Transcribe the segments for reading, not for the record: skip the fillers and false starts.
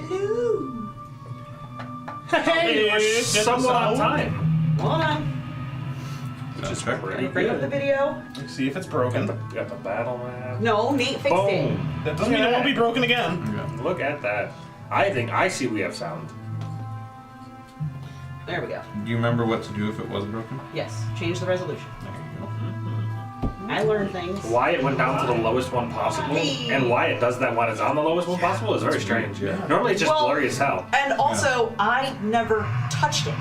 Hello. Hey, we're somewhat on time. Hold on. Just Bring up the video. Let's see if it's broken. We got the battle map. No, Nate fixed it. Boom. That doesn't mean it won't be broken again. Look at that. I see we have sound. There we go. Do you remember what to do if it was broken? Yes, change the resolution. There you go. I learned things. Why it went down to the lowest one possible, and why it does that when it's on the lowest one possible is very strange. Yeah. Normally it's just blurry as hell. And also, I never touched it.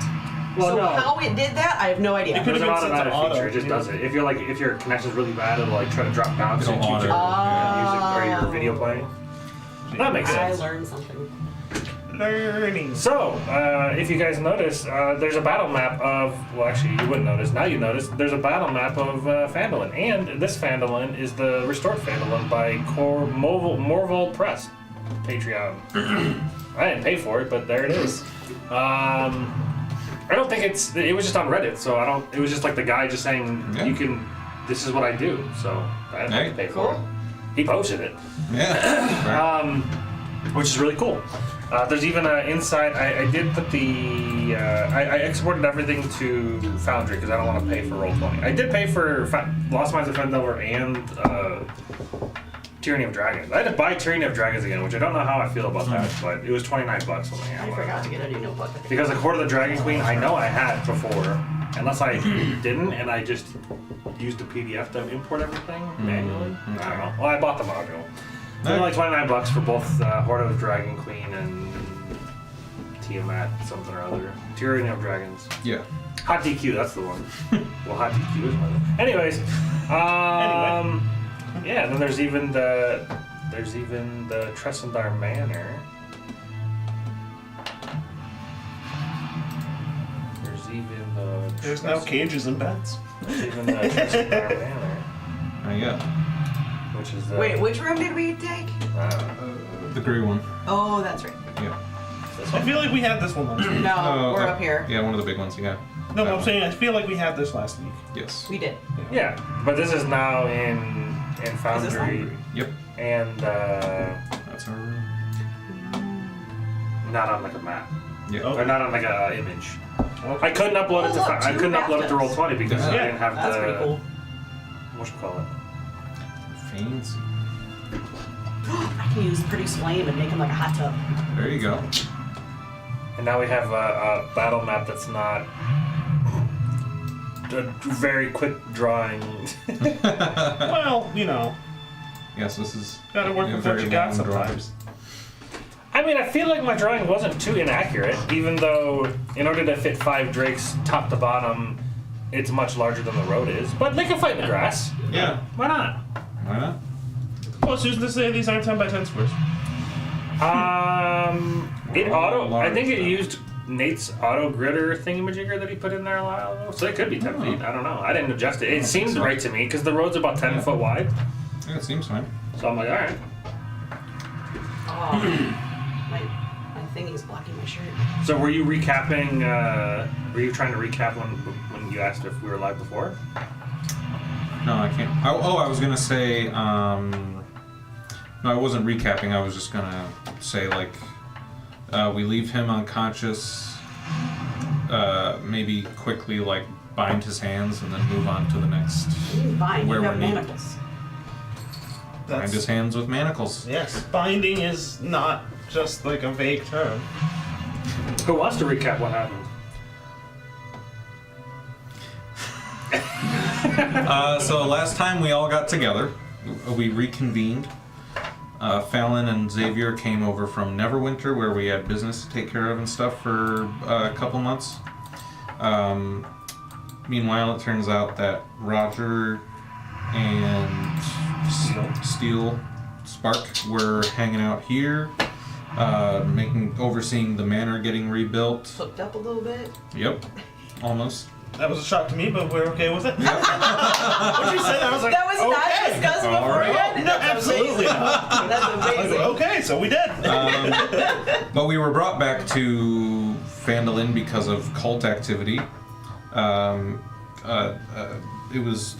Well, so no. how it did that, I have no idea. There's an been set to automatic auto, feature, it just yeah. does it. If your connection's really bad, it'll like try to drop down so you It'll keep your auto. music or your video playing. That makes I sense. learned something. Learning. So, if you guys notice, there's a battle map of, well actually you wouldn't notice, now you notice, there's a battle map of Phandalin. And this Phandalin is the restored Phandalin by Morval Press, Patreon. I didn't pay for it, but there it is. I don't think it was just on Reddit, so it was just like the guy just saying, this is what I do, so I didn't have to pay for it. He posted it. Yeah. Which is really cool. There's even inside. I did put the. I exported everything to Foundry because I don't want to pay for Roll20. I did pay for Lost Mines of Fendelver and Tyranny of Dragons. I had to buy Tyranny of Dragons again, which I don't know how I feel about that, but it was $29 on the I forgot to get a new notebook. because the Court of the Dragon Queen, I know I had before, unless I didn't, and I just used the PDF to import everything manually. I don't know. Well, I bought the module. It's only like $29 for both Horde of the Dragon Queen and Tiamat, something or other. Tyranny of Dragons. Yeah. Hot DQ, that's the one. Well, Hot DQ is one. Anyways, yeah. And then there's even the Tressendar Manor. There's now cages and beds. There's even the Tressendar Manor, There you go. which is Wait, which room did we take? The gray one. Oh, that's right. Yeah. this I one. feel like we had this one last week. No, we're up here. Yeah, one of the big ones. Yeah. No, That I'm one. saying I feel like we had this last week. Yes. We did. Yeah, but this is now in Foundry Yep. and That's our room. not on like a map. Yeah. Oh. Or not on like a image. Okay. I couldn't upload it to look, I two couldn't upload it to bathtubs. Roll20 because I didn't have That's pretty cool. whatchamacallit. Fancy. I can use Produce Flame and make him like a hot tub. There you go. And now we have a battle map that's not a very quick drawing. Well, you know, Yes, this is. gotta work with what very you got long drawing. sometimes. I mean, I feel like my drawing wasn't too inaccurate, even though in order to fit 5 drakes top to bottom, it's much larger than the road is. But they can fight in the grass. Yeah. Why not? Why not? Well, Susan, to say these aren't 10 by 10 squares. It auto. I think it Large, used Nate's auto gritter thingamajigger that he put in there a while ago. So it could be 10 feet. I don't know. I didn't adjust it. It seemed so. right to me because the road's about 10 foot wide. Yeah, it seems fine. So I'm like, all right. Oh, my thingy's blocking my shirt. So were you recapping? Were you trying to recap when you asked if we were live before? No, I can't. Oh, I was gonna say. No, I wasn't recapping. I was just gonna say like, we leave him unconscious. Maybe quickly like bind his hands and then move on to the next. You can bind. Where You have we're needed. manacles. Bind his hands with manacles. Yes, binding is not just like a vague term. Who wants to recap what happened? So last time we all got together, we reconvened. Fallon and Xavier came over from Neverwinter, where we had business to take care of and stuff for a couple months. Meanwhile, it turns out that Roger and Steel Spark were hanging out here, overseeing the manor getting rebuilt. Hooked up a little bit. Yep, almost. That was a shock to me, but we're okay with it. When you said that, I was like, That was not discussed All right. beforehand. No, That's absolutely amazing. not. That's I was like, amazing. okay, so we did. But we were brought back to Phandalin because of cult activity. There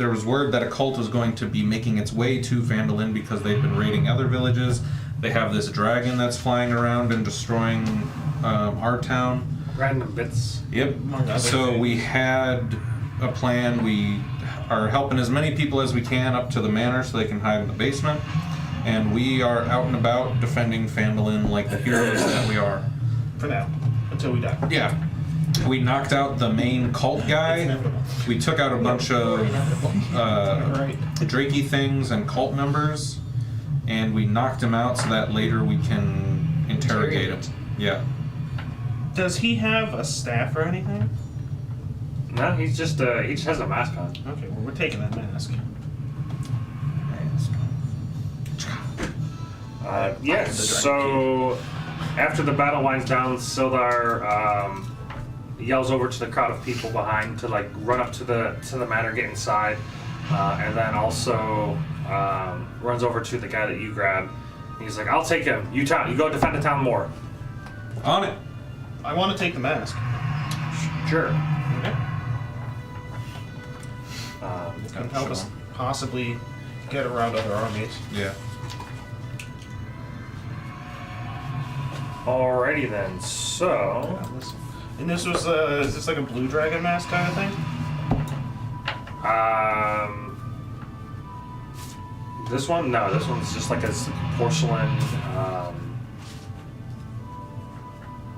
was word that a cult was going to be making its way to Phandalin because they'd been raiding other villages. They have this dragon that's flying around and destroying our town. Random bits. Yep. So we had a plan. We are helping as many people as we can up to the manor so they can hide in the basement. And we are out and about defending Phandalin like the heroes that we are. For now. Until we die. Yeah. We knocked out the main cult guy. We took out a bunch of Drakey things and cult members. And we knocked him out so that later we can interrogate him. Yeah. Does he have a staff or anything? No, he just has a mask on. Okay, well, we're taking that mask. So after the battle winds down, Sildar yells over to the crowd of people behind to like run up to the manor, get inside, and then also runs over to the guy that you grabbed. He's like, "I'll take him. You go defend the town more." On it. I want to take the mask. Sure. Okay. It can help us possibly get around other armies. Yeah. Alrighty then. So. And this was is this like a blue dragon mask kind of thing? This one? No, this one's just like a porcelain,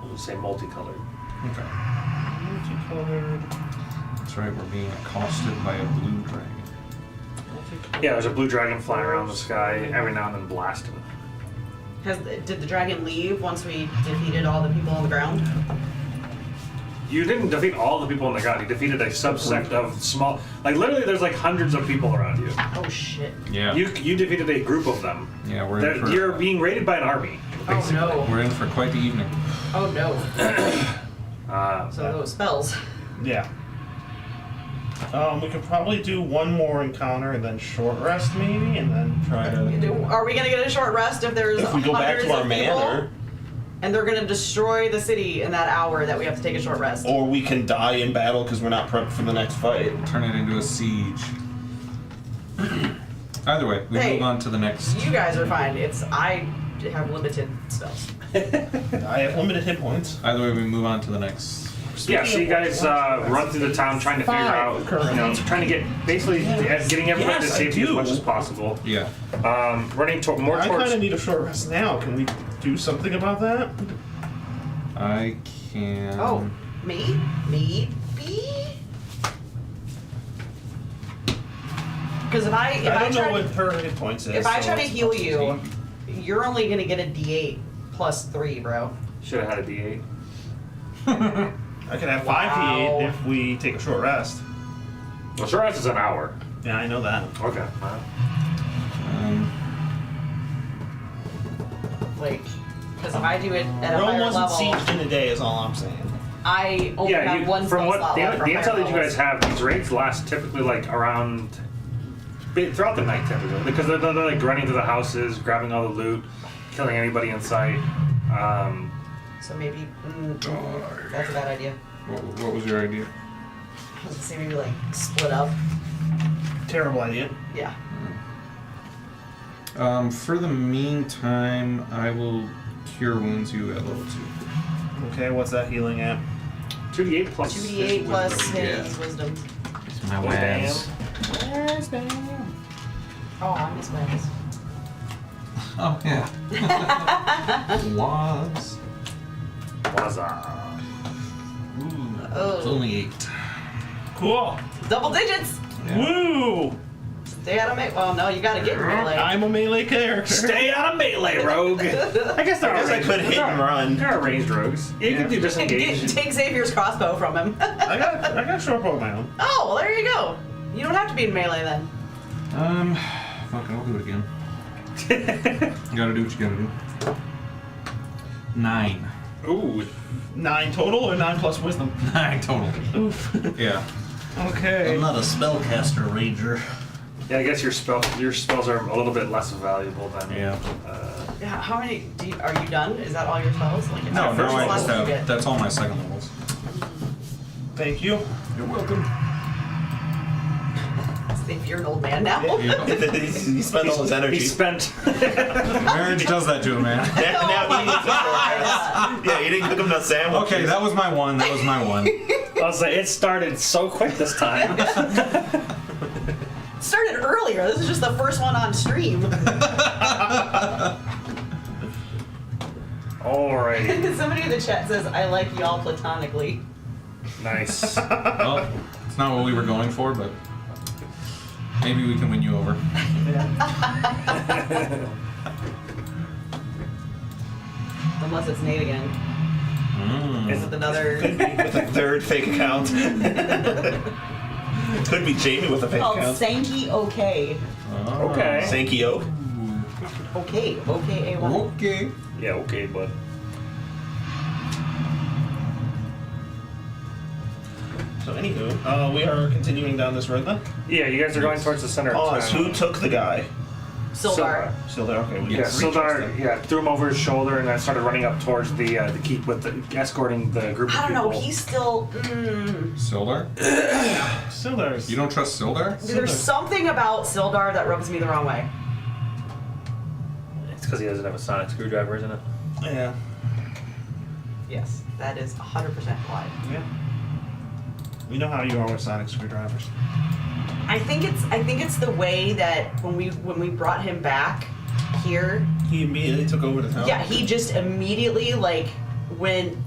we'll say multicolored. Okay. Multicolored. That's right, we're being accosted by a blue dragon. Yeah, there's a blue dragon flying around the sky every now and then blasting. Did the dragon leave once we defeated all the people on the ground? You didn't defeat all the people in the ground. You defeated a subsect of small, like literally there's like hundreds of people around you. Oh shit. Yeah. You defeated a group of them. Yeah, we're in for, You're being raided by an army. Oh no. we're in for quite the evening. Oh no. So those spells. Yeah. We could probably do one more encounter and then short rest maybe, and then try to. Are we gonna get a short rest if there's If we go back to our manor, and they're gonna destroy the city in that hour that we have to take a short rest? or we can die in battle because we're not prepped for the next fight. Turn it into a siege. Either way, we move on to the next. You guys are fine. I have limited spells. I have limited hit points. Either way, we move on to the next. Yeah, so you guys run through the town trying to figure out, trying to get basically getting everybody to safety as much as possible. Yeah. Running more I towards. kind of need a short rest now. Can we do something about that? I can. Oh, maybe. Because if I don't know try what her hit points is. if I so try to it's heal up to you, Steve. you're only gonna get a D8 plus 3, bro. Should have had a D8. I can have 5 Wow. D8 if we take a short rest. Well, short rest is an hour. Yeah, I know that. Okay. Like, because if I do it at a Rome higher wasn't level, sieged in a day, is all I'm saying. I only have one from spell what slot the left for intel higher that you guys levels. have, these raids last typically like around throughout the night typically because they're like running to the houses, grabbing all the loot, killing anybody in sight. So maybe that's a bad idea. What was your idea? I was gonna say maybe like split up. Terrible idea. Yeah. For the meantime, I will cure wounds you at level 2. Okay, what's that healing at? 2d8 plus 2d8 plus wisdom. his wisdom. My Waz. Oh, I miss Waz. Oh yeah. Was. Waza. Oh. It's only 8. Cool. Double digits! Yeah. Woo! Stay out of melee. Well, no, you gotta get in melee. I'm a melee character. Stay out of melee, rogue. I guess there are. I could hit and run. There are ranged rogues. You can do disengage. Take Xavier's crossbow from him. I got short bow of my own. Oh, well, there you go. You don't have to be in melee then. Fuck it, I'll do it again. You gotta do what you gotta do. 9. Ooh. 9 total or 9 plus wisdom? 9 total. Oof. Yeah. Okay. I'm not a spellcaster ranger. Yeah, I guess your spells are a little bit less valuable than. Yeah. Yeah, how many are you done? Is that all your spells? Like, No, first I one just you have. get? That's all my second levels. Thank you. You're welcome. if you're an old man now. He spent all his energy. He spent. Marriage does that to a man. Now he needs a short rest. Yeah, you didn't cook him no sandwiches. Okay, that was my one. That was my one. I was like, it started so quick this time. Started earlier. This is just the first one on stream. Alrighty. Somebody in the chat says, I like y'all platonically. Nice. Well, it's not what we were going for, but maybe we can win you over. Unless it's Nate again. Is With another... Could be with a third fake account. Could be Jamie with a fake called account. Sankey OK. Okay. Sankey Oak. Okay. OK-A-1. Okay. Yeah, okay, bud. So anywho, we are continuing down this road then. Yeah, you guys are going towards the center of Pause. town. Who took the guy? Sildar. Still there. Okay. We Yeah, can reach Sildar, us yeah, threw him over his shoulder and then started running up towards the keep with escorting the group of I don't people. know, he's still... Sildar? then. Still there. You don't trust Sildar? There's something about Sildar that rubs me the wrong way. It's because he doesn't have a sonic screwdriver, isn't it? Yeah. Yes, that is 100% why. Yeah. We know how you are with sonic screwdrivers. I think it's the way that when we brought him back here, He immediately took over the town. yeah, he just immediately like went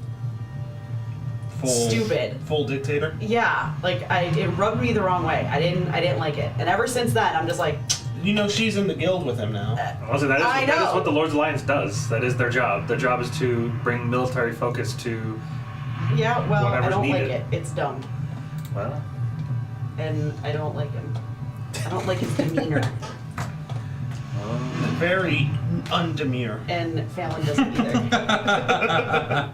stupid. Full dictator. Yeah, like it rubbed me the wrong way. I didn't like it, and ever since then, I'm just like, You know she's in the guild with him now. Also, that I is know. what the Lord's Alliance does. That is their job. Their job is to bring military focus to, yeah, well, I Whatever's don't needed. like it. It's dumb, well, and I don't like him. I don't like his demeanor, Very undemure. and Fallon doesn't either.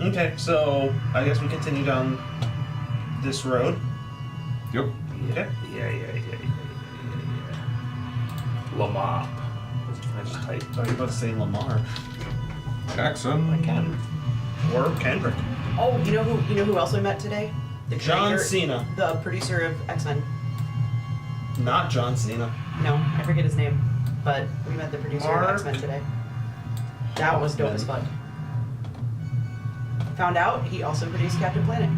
Okay, so I guess we continue down this road. Yep. Okay. yeah. Lamar. I just typed. So you're about to say Lamar Jackson. I can. or Kendrick. Oh, you know who else we met today? The John creator- Cena. the producer of X-Men. Not John Cena. No, I forget his name, but we met the producer Mark of X-Men today. That was dope as fuck. Found out he also produced Captain Planet,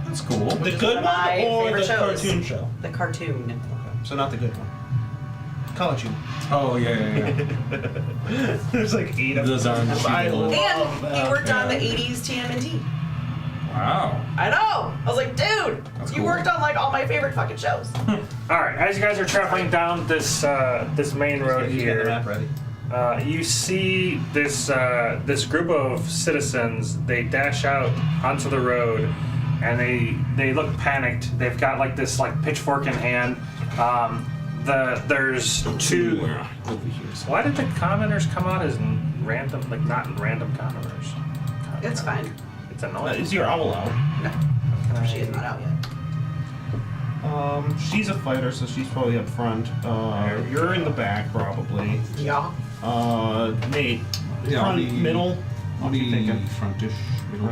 That's cool. The is good one of one my or the favorite shows. cartoon show? the cartoon. Okay, so not the good one. College Humor. Oh, yeah. There's like 8 of The them. darn I people. love And he that. worked on the yeah. 80s TMNT. Wow. I know! I was like, dude, That's you cool. worked on like all my favorite fucking shows. All right, as you guys are traveling down this this main road He's getting the here, map ready. you see this this group of citizens. They dash out onto the road, and they look panicked. They've got like this like pitchfork in hand. There's two. Why did the commenters come out as random, like not random commenters? It's fine. It's annoying. Is your owl out? No, she is not out yet. She's a fighter, so she's probably up front. You're in the back, probably. Yeah. Nate. Yeah, front, I'll be- middle. I'll be frontish. Middle.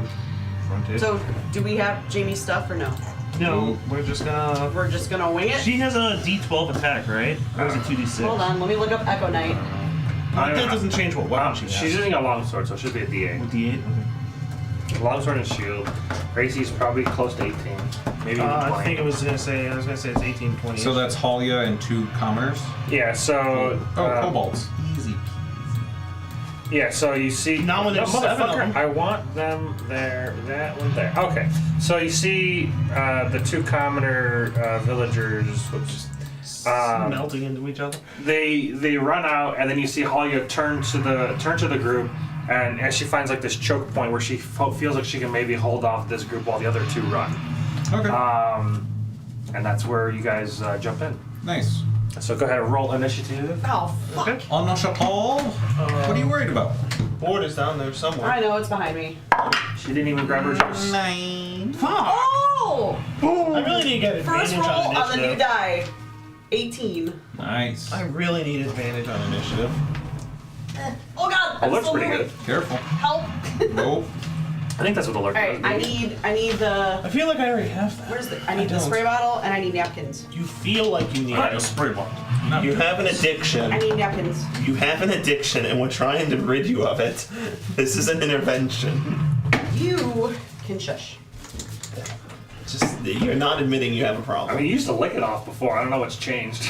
Frontish. So, do we have Jamie's stuff or no? no, we're just gonna. We're just gonna wing it? She has a D12 attack, right? Or is it 2D6? Hold on, let me look up Echo Knight. That doesn't change what weapon she has. She's using a longsword, so it should be a D8. D8. Okay. Longsword and shield. Gracie's probably close to 18, maybe even 20. I think I was gonna say it's 18, 20. So that's Halia and 2 commoners. Yeah, so. Kobolds. easy. Yeah, so you see. Not when there's No, 7 of motherfucker, them. I want them there, that one there. Okay, so you see the 2 commoner villagers, which. Melting into each other. They run out, and then you see Halia turn to the group, and as she finds like this choke point where she feels like she can maybe hold off this group while the other 2 run. Okay. And that's where you guys jump in. Nice. So go ahead and roll initiative. Oh, fuck. Okay. On the chapeau. What are you worried about? Board is down there somewhere. I know, it's behind me. She didn't even grab her juice. 9. Oh! I really need to get First advantage roll on the new initiative. die. 18. Nice. I really need advantage on initiative. Oh god! Oh, I'm looks still pretty moving. good. Careful. Help! Nope. I think that's what the lurk All right, I need the. I feel like I already have that. Where's the? I need the don't. spray bottle and I need napkins. You feel like you need Alright, a it. spray bottle. You have an addiction. I need napkins. You have an addiction, and we're trying to rid you of it. This is an intervention. You can shush. Just you're not admitting you have a I problem. mean, you used to lick it off before. I don't know what's changed.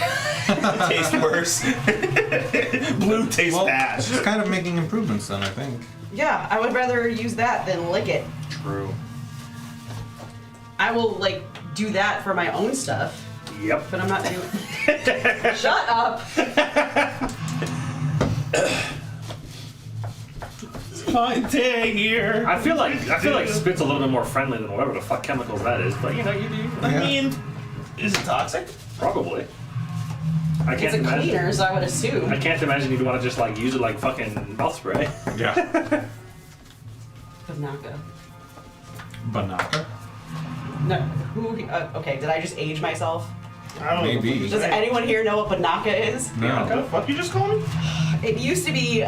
It tastes worse. Blue tastes Well, bad. she's kind of making improvements then, I think. Yeah, I would rather use that than lick it. True. I will like do that for my own stuff, Yep. but I'm not doing. Shut up. It's my day here. I feel like spit's a little bit more friendly than whatever the fuck chemicals that is, but you know, you do. I Yeah. mean, is it toxic? Probably. I It's can't a imagine. cleaner, so I would assume. I can't imagine you'd want to just like use it like fucking mouth spray. Yeah. Banaka. Banaka? No, who? Okay, did I just age myself? I don't Maybe. know. Does anyone here know what banaka is? What the No. fuck you just called me? It used to be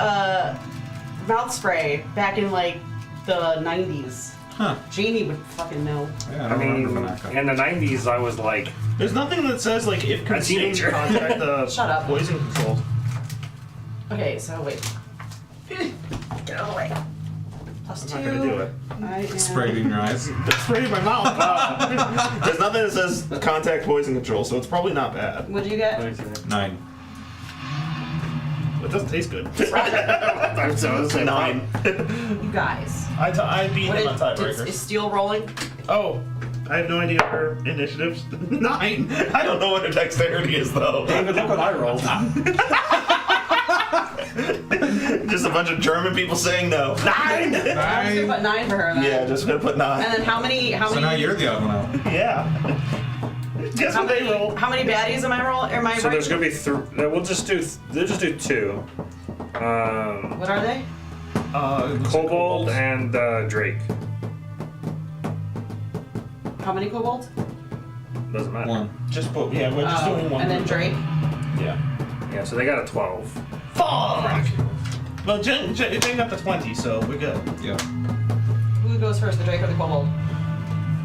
mouth spray back in like the 90s. Huh. Jamie would fucking know. Yeah, I I don't mean, remember Banaka. in the 90s, I was like, There's nothing that says like if consumed teenager. contact the Shut up. poison control. Okay, so wait. Get out of the way. Plus I'm two. not gonna do it. I am... Sprayed in your eyes. It's sprayed in my mouth. There's nothing that says contact poison control, so it's probably not bad. What'd you get? 9. It doesn't taste good. I'm so sad. 9. You guys. I beat him on Is tiebreakers. steel rolling? Oh, I have no idea her initiatives. 9. I don't know what her dexterity is though. David, look what I rolled. Just a bunch of German people saying no. 9. I'm just gonna put 9 for her then. Yeah, just gonna put 9. And then how many? So now you're the odd one out. Yeah. Guess How what they many, roll? how many baddies am I rolling? Am I So there's right? gonna be 3. We'll just do 2. What are they? Kobold and Drake. How many kobolds? Doesn't matter. 1. Just put, yeah, we're just doing one. And then group. Drake. Yeah. Yeah, so they got a 12. Fuck! Well, Jen got the 20, so we're good. Yeah. Who goes first, the Drake or the kobold?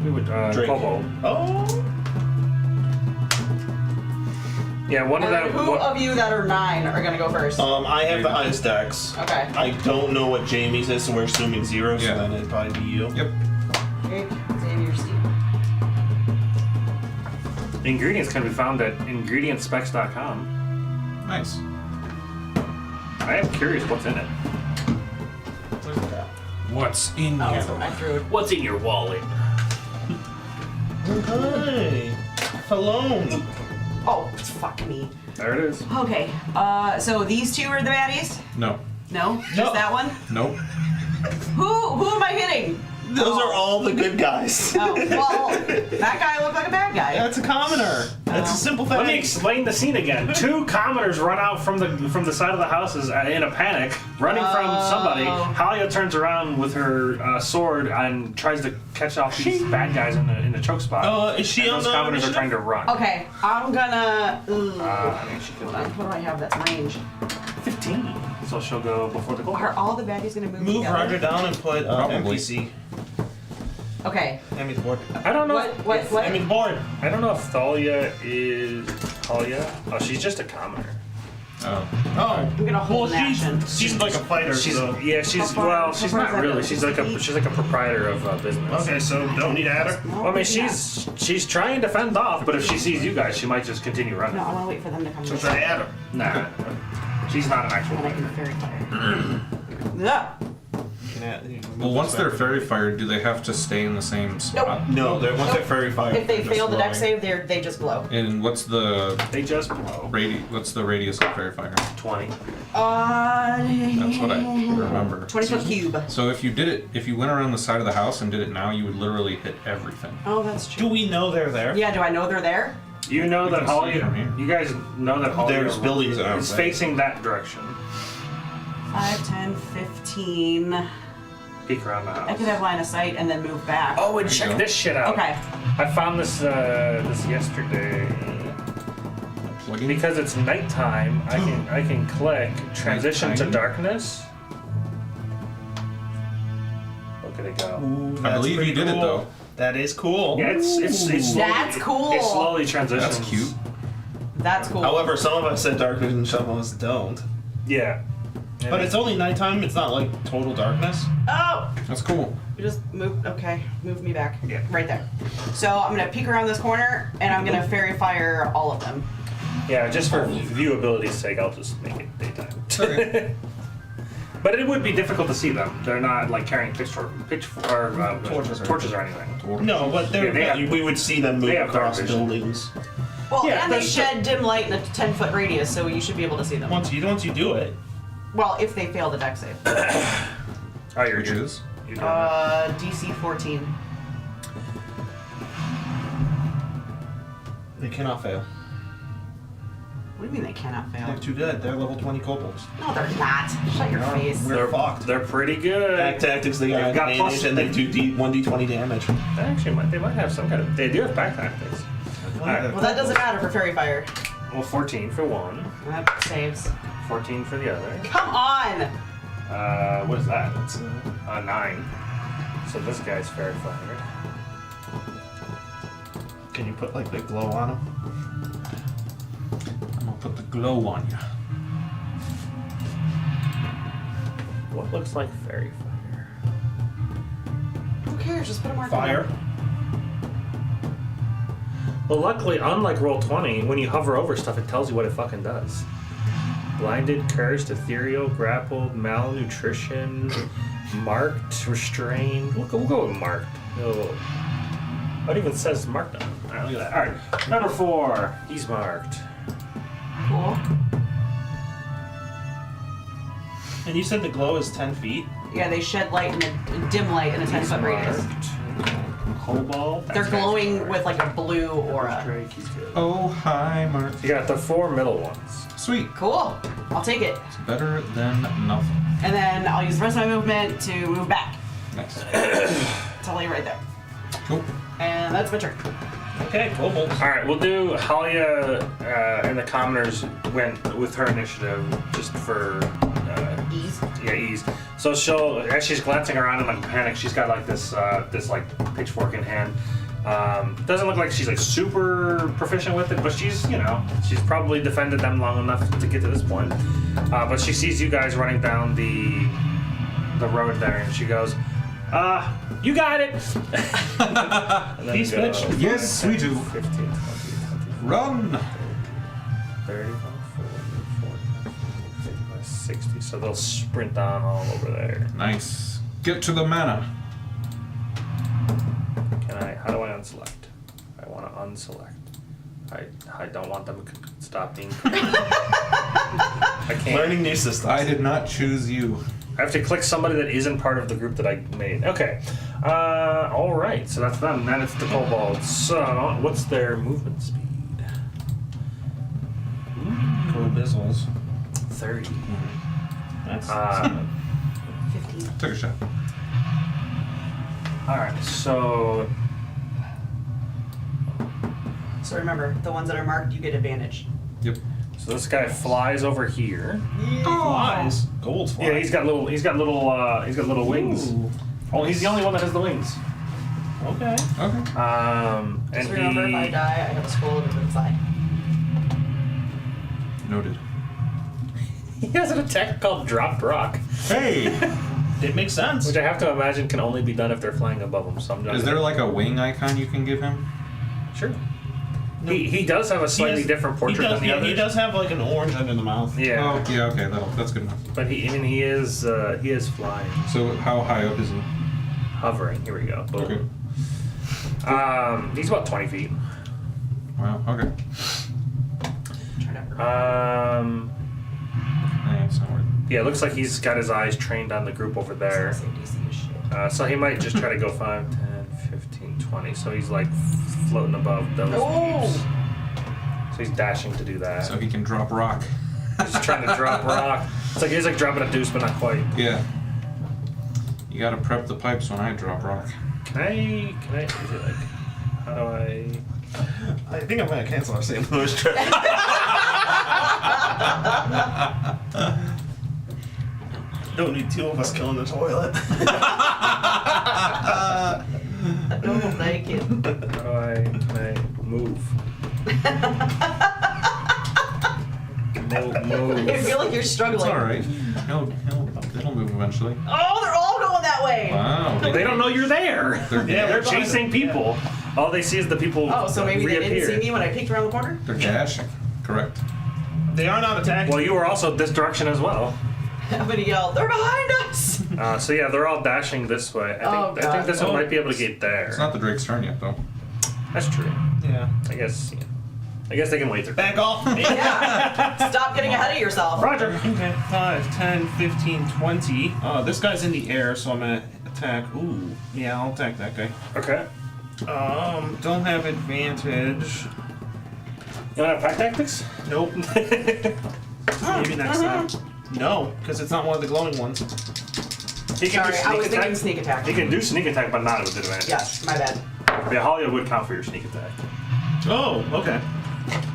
We would Drake. Kobold. Oh! Yeah, one of And then them. who of you that are 9 are gonna go first? I have the highest dex. Okay. I don't know what Jamie's is, so we're assuming 0, so Yeah. then it'd probably be you. Yep. Drake, Xavier, Steve. Ingredients can be found at ingredientspecs.com. Nice. I am curious what's in it. Where's that? What's in Oh, here? so I threw it. What's in your wallet? Hi. Hello. Oh, fuck me. There it is. Okay, so these 2 are the baddies? No. No? No. Just that one? Nope. Who am I hitting? Those are all the good guys. Oh, well, that guy looked like a bad guy. That's a commoner. That's a simple thing. Let me explain the scene again. 2 commoners run out from the side of the houses in a panic, running from somebody. Halia turns around with her sword and tries to catch off these bad guys in the choke spot. Is she And on those the commoners are initiative? trying to run. Okay, I'm gonna. I mean, she could Hold on, what do I have that's range? 15. So she'll go before the goal. Are all the baddies gonna move Move together? Roger down and put Probably. NPC. Okay. Hand me the board. I don't know. What? Hand me the board. I don't know if Thalia is Talia. Oh, she's just a commoner. Oh. Oh. I'm gonna hold an action. she's like a fighter, She's so. she's How far she's is not that? really. She's like a proprietor of business. Okay, so don't need to add her. Well, I mean, she's trying to fend off, but if she sees you guys, she might just continue running. No, I wanna wait for them to come. So this try way. to add her. Nah, she's not an actual And I can fighter. fairy fire. Yeah. Well, once they're fairy fired, do they have to stay in the same spot? No, once they're fairy fire. If they they're fail the deck glowing. save, they just glow. And what's the They just blow. What's the radius of fairy fire? 20. That's what I remember. 20-foot cube. So if you went around the side of the house and did it now, you would literally hit everything. Oh, that's Do true. we know they're there? Yeah, do I know they're there? You know that can see Holly. from here. You guys know that Holly There's buildings out is there. facing that direction. 5, 10, 15. Peek around the house. I could have line of sight and then move back. Oh, and There you check go. this shit out. Okay. I found this yesterday. Plug in. Because it's nighttime, I can click transition to Nighttime? darkness. Look at it go. Ooh, I that's believe pretty you did it, cool. though. That is cool. Yeah, it's slowly, That's cool. It slowly transitions. That's cute. That's cool. However, some of us said dark vision shovels don't. Yeah. But it's only nighttime. It's not like total darkness. Oh! That's cool. You just move. Okay, move me back. Yeah. Right there. So I'm gonna peek around this corner, and I'm gonna fairy fire all of them. Yeah, just for viewability's sake, I'll just make it daytime. Okay. But it would be difficult to see them. They're not like carrying torches or anything. No, but Yeah, they have- we would see them move they have across dark vision. buildings. Well, Yeah, and they that's- shed dim light in a 10-foot radius, so you should be able to see them. Once you do it, Well, if they fail the deck save. Oh, Which is? You're doing that. DC 14. they cannot fail. What do you mean they cannot fail? They're too good. They're level 20 kobolds. No, they're not. Shut your face. We're fucked. They're pretty good. Back tactics, they They've got got advantage, plus- and they do 1d20 damage. They might have some kind of. They do have back tactics. Alright. Well, that doesn't matter for fairy fire. Well, 14 for one, That saves. 14 for the other. Come on! What is that? That's 9. So this guy's fair fired. Can you put like the glow on them? I'm gonna put the glow on you. What looks like fairy fire? Who cares? Just put a mark on Fire. them. Well, luckily, unlike Roll20, when you hover over stuff, it tells you what it fucking does. Blinded, cursed, ethereal, grappled, malnutrition, marked, restrained. We'll go with marked. Oh. It even says marked on it. Alright, look at that. Alright, number 4. He's marked. Cool. And you said the glow is 10 feet? Yeah, they shed light in a dim light in a 10-foot radius. Marked. Cobalt. They're glowing with like a blue aura. Drake, he's good. Oh, hi, Mark. You got the 4 middle ones. Sweet. Cool. I'll take it. It's better than nothing. And then I'll use the rest of my movement to move back. Nice. Totally right there. Cool. And that's my turn. Okay, kobolds. Alright, we'll do Halia and the commoners went with her initiative just for Ease. ease. So as she's glancing around in like panic, she's got like this like pitchfork in hand. Doesn't look like she's like super proficient with it, but she's probably defended them long enough to get to this point. But she sees you guys running down the road there, and she goes, you got it! And then Peace, go bitch. 5, Yes, 10, we do. 15, 20, 25, Run! 30, 40, 55, 60. So they'll sprint on all over there. Nice. Get to the mana. How do I unselect? I want to unselect. I don't want them to stop being. I can't. Learning new systems. I did not choose you. I have to click somebody that isn't part of the group that I made. Okay. All right. So that's them. Then it's the kobolds. So what's their movement speed? Kobizzles. 30. That's 15. Take a shot. All right. So So remember, the ones that are marked, you get advantage. Yep. this guy flies over here. flies. Gold flies. Yeah, he's got little wings. Ooh. Oh, he's the only one that has the wings. Okay. Okay. And Just remember, if I die, I have a skull to the side. Noted. he has an attack called Dropped Rock, Hey! It makes sense. which I have to imagine can only be done if they're flying above him. So I'm Is there like a wing icon you can give him? Sure. He does have a slightly different portrait than the others. He does have like an orange under the mouth. Yeah, Oh, yeah, okay, that's good enough. but he is flying, So how high up is he? hovering. Here we go. Boom. Okay. He's about 20 feet. Wow, okay. It's not worth Yeah, it looks like he's got his eyes trained on the group over there. So he might just try to go 5, 10, 15, 20. So he's like floating above those peaks. So he's dashing to do that. So he can drop rock. He's trying to drop rock. He's like dropping a deuce, but not quite. Yeah. You gotta prep the pipes when I drop rock. Can I, is it like, how do I? I think I'm gonna cancel our St. Louis trip. Don't need two of us killing the toilet. No, naked. How do I move? Move. I feel like you're struggling. It's all right. It'll move eventually. Oh, they're all going that way. Wow. They don't know you're there. They're we're chasing people. All they see is the people. Oh, so maybe reappear. they didn't see me when I peeked around the corner? They're dashing. Correct. They are not attacking. Well, you were also this direction as well. I'm gonna yell, they're behind us! So yeah, they're all dashing this way. I think this one might be able to get there. It's not the Drake's turn yet, though. That's true. Yeah. I guess they can wait their Back off. Yeah. Stop getting ahead of yourself. Roger. Okay, 5, 10, 15, 20. This guy's in the air, so I'm gonna attack. Ooh, yeah, I'll attack that guy. Okay. Don't have advantage. You want to have pack tactics? Nope. Maybe next time. No, because it's not one of the glowing ones. He can Sorry, do I sneak was attack. thinking sneak attack. He can do sneak attack, but not with advantage. Yes, my bad. Yeah, Halia would count for your sneak attack. Oh, okay.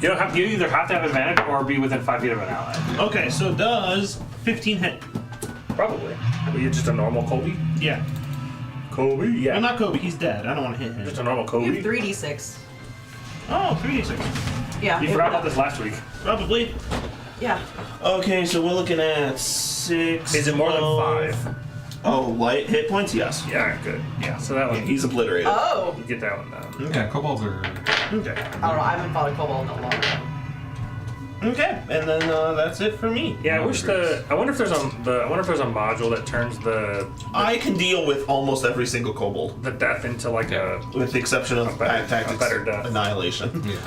You don't have. You either have to have advantage or be within 5 feet of an ally. Okay, so does 15 hit? Probably. Are you just a normal Kobe? Yeah. Kobe? Yeah. I'm not Kobe, he's dead. I don't want to hit him. Just a normal You Kobe. have 3d6. Oh, 3d6. Yeah. You forgot about this last week. Probably. Yeah. Okay, so we're looking at 6. Is it more than 12. 5? Oh, light hit points? Yes. Yeah, good. Yeah, so that one. He's obliterated. Oh! You get that one done. Yeah, kobolds are. Okay. I don't know, I haven't fought a kobold in a long time. Okay, and then that's it for me. Yeah, I wonder if there's a module that turns the I can deal with almost every single kobold, death into like a. with the exception of better death. Annihilation. Yeah.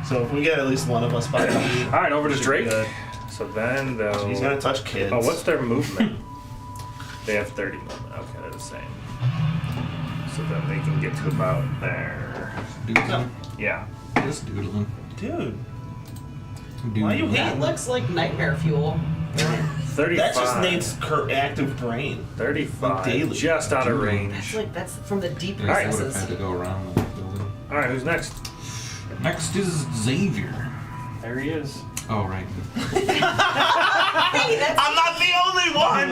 So if we get at least one of us by All right, over to should be Drake. good. So then they'll. He's gonna touch kids. Oh, what's their movement? They have 30 movement. Okay, they're the same. So then they can get to about there. Doodling. Yeah. Just doodling. Dude, Doodling. why you hate That looks like nightmare fuel. 35. that? Just Nate's active brain. 35. daily. Just out of range. That's from the deep Yeah, I would have recesses. had to go around the building. All right, who's next? Next is Xavier. There he is. Oh, right. Hey, that's I'm not the only one.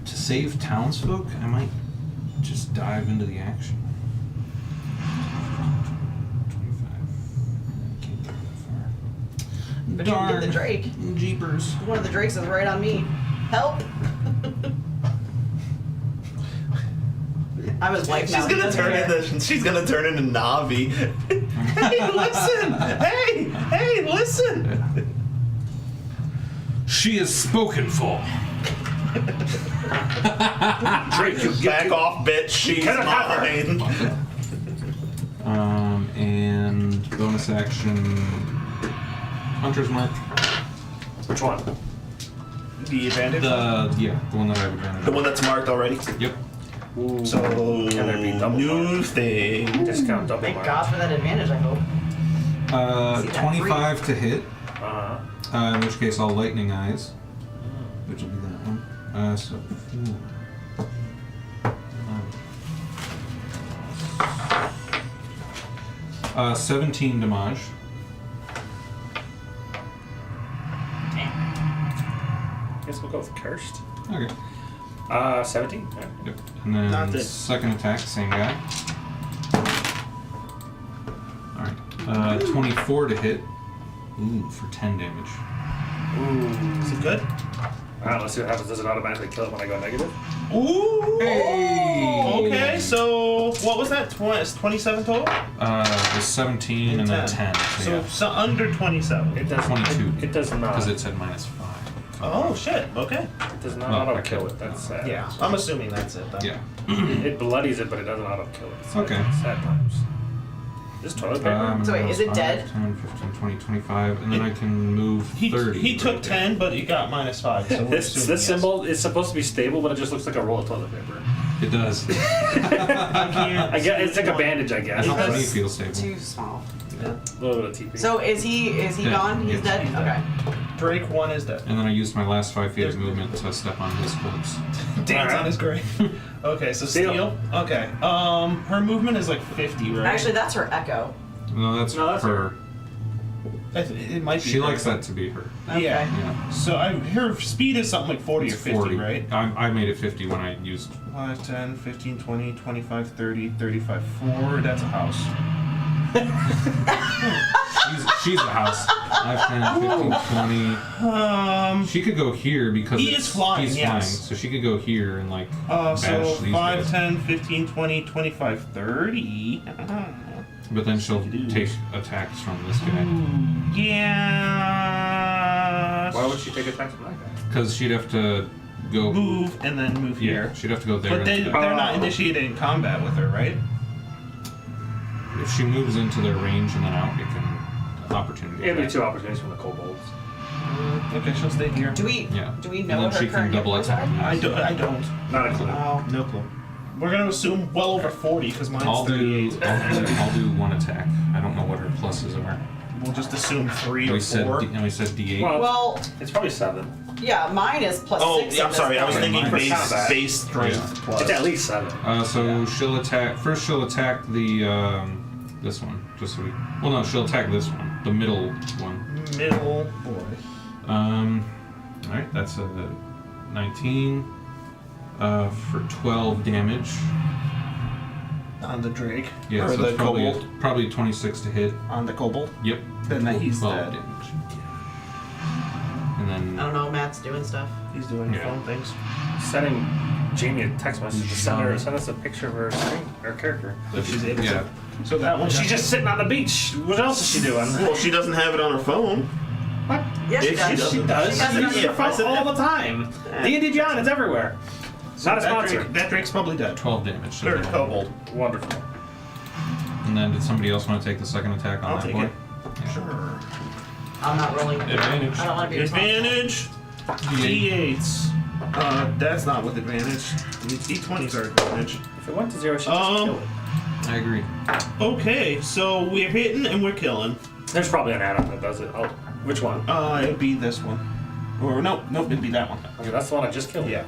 To save townsfolk, I might just dive into the action. 25. Can't go that far. but you can get the Drake. Jeepers. One of the Drakes is right on me. Help! I'm his wife now. She's He gonna doesn't turn care. into. She's gonna turn into Navi. Hey, listen! Hey, listen! She is spoken for. Drake, you Back off, bitch. She's Get off her. mine. And bonus action. Hunter's Mark. Which one? The advantage. The one that I have advantage. The one that's marked already. Yep. Ooh. So Can there be double new mark? thing. Discount double Thank mark. God for that advantage, I hope. See that 25 to hit. Uh-huh. In which case, I'll lightning eyes, which will be that one. So 17 damage. Guess we'll go with cursed. Okay. 17. Yeah. Yep. And then Not it. second attack, same guy. All right. 24 to hit. Ooh, for 10 damage. Ooh. Is it good? All right, let's see what happens. Does it automatically kill it when I go negative? Ooh. Hey! Okay, so what was that? 27 total? It was 17 and then 10. So under 27. It does 22. It does not. Because it said -5. Oh shit. Okay. It does not Well, auto I kill killed it. it. That's sad. Yeah, I'm assuming that's it. Then. Yeah. It bloodies it, but it doesn't auto kill it. It's Okay. Sad times. Is this toilet paper? So wait, is it 5, dead? 10, 15, 20, 25, and then I can move 30. He took right there. 10, but he got -5. So we're this assuming this yes. symbol is supposed to be stable, but it just looks like a roll of toilet paper. It does. I guess it's like a bandage, I guess. That helps me Because- feel stable. Too small. Yeah. A little bit of TP. So is he Yeah, gone? He's yes, dead? he's Okay. dead. Drake 1 is dead. And then I used my last 5 feet of movement to step on his corpse. Dance Alright. on his grave. Okay, so Steel. Steel. Okay. Her movement is like 50, right? Actually, that's her echo. No, that's No, that's her. It might be. She her. likes that to be her. Okay. Yeah. Yeah. So her speed is something like 40 It's or 50, right? I made it 50 when I used. 5, 10, 15, 20, 25, 30, 35, 4. That's a house. She's a house. 5, 10, 15, 20. She could go here because He is flying, he's yes. flying, so she could go here and like So bash these 5, guys. 10, 15, 20, 25, 30. But then she'll do. take attacks from this guy Yeah. Why would she take attacks from that guy? because she'd have to go. Move and then move Yeah, here. she'd have to go there. But and they're not initiating combat with her, right? if she moves into their range and then out, it can opportunity. It'd be attack. 2 opportunities from the kobolds. Okay, she'll stay here. Do we Yeah. do we And know then what her she can current hit double points attack. are? I don't. Not a clue. Oh. No clue. We're gonna assume well over 40 because mine's I'll 38. I'll do one attack. I don't know what her pluses are. We'll just assume 3 or We said 4. we said D8. Well, It's probably 7. yeah, mine is plus Oh, 6. yeah, I'm at sorry. this I was point. thinking For base combat. strength Yeah. plus. It's at least 7. So she'll attack. First, she'll attack the this one. Just so we. Well, no, she'll attack this one, the middle one. Middle boy. All right, that's a 19 for 12 damage. On the Drake. Yeah, or so the it's probably kobold. probably 26 to hit. On the kobold. Yep. Then he's 12 dead. damage. And then I don't know. Matt's doing stuff. He's doing Yeah. phone things. Sending Jamie a text message to send us a picture of her screen, her character. If she's able yeah. to. So that one. She's just sitting on the beach. What else is she doing? Well, she doesn't have it on her phone. What? Yes, she If does. she does. She does. She does it on She her her phone phone. all the time. Yeah. D&D Beyond, it's everywhere. Not a That sponsor. That Drake's probably dead. 12 damage. to Third the- kobold. Wonderful. And then did somebody else want to take the second attack on I'll that take boy? it. Sure. I'm not rolling. Advantage. I don't want to be responsible. Advantage. D8s. That's not with advantage. D20s are advantage. If it went to 0, she'd just kill it. I agree. Okay, so we're hitting and we're killing. There's probably an add-on that does it. Oh, which one? It'd be this one. Or nope, it'd be that one. Okay, that's the one I just killed. Yeah.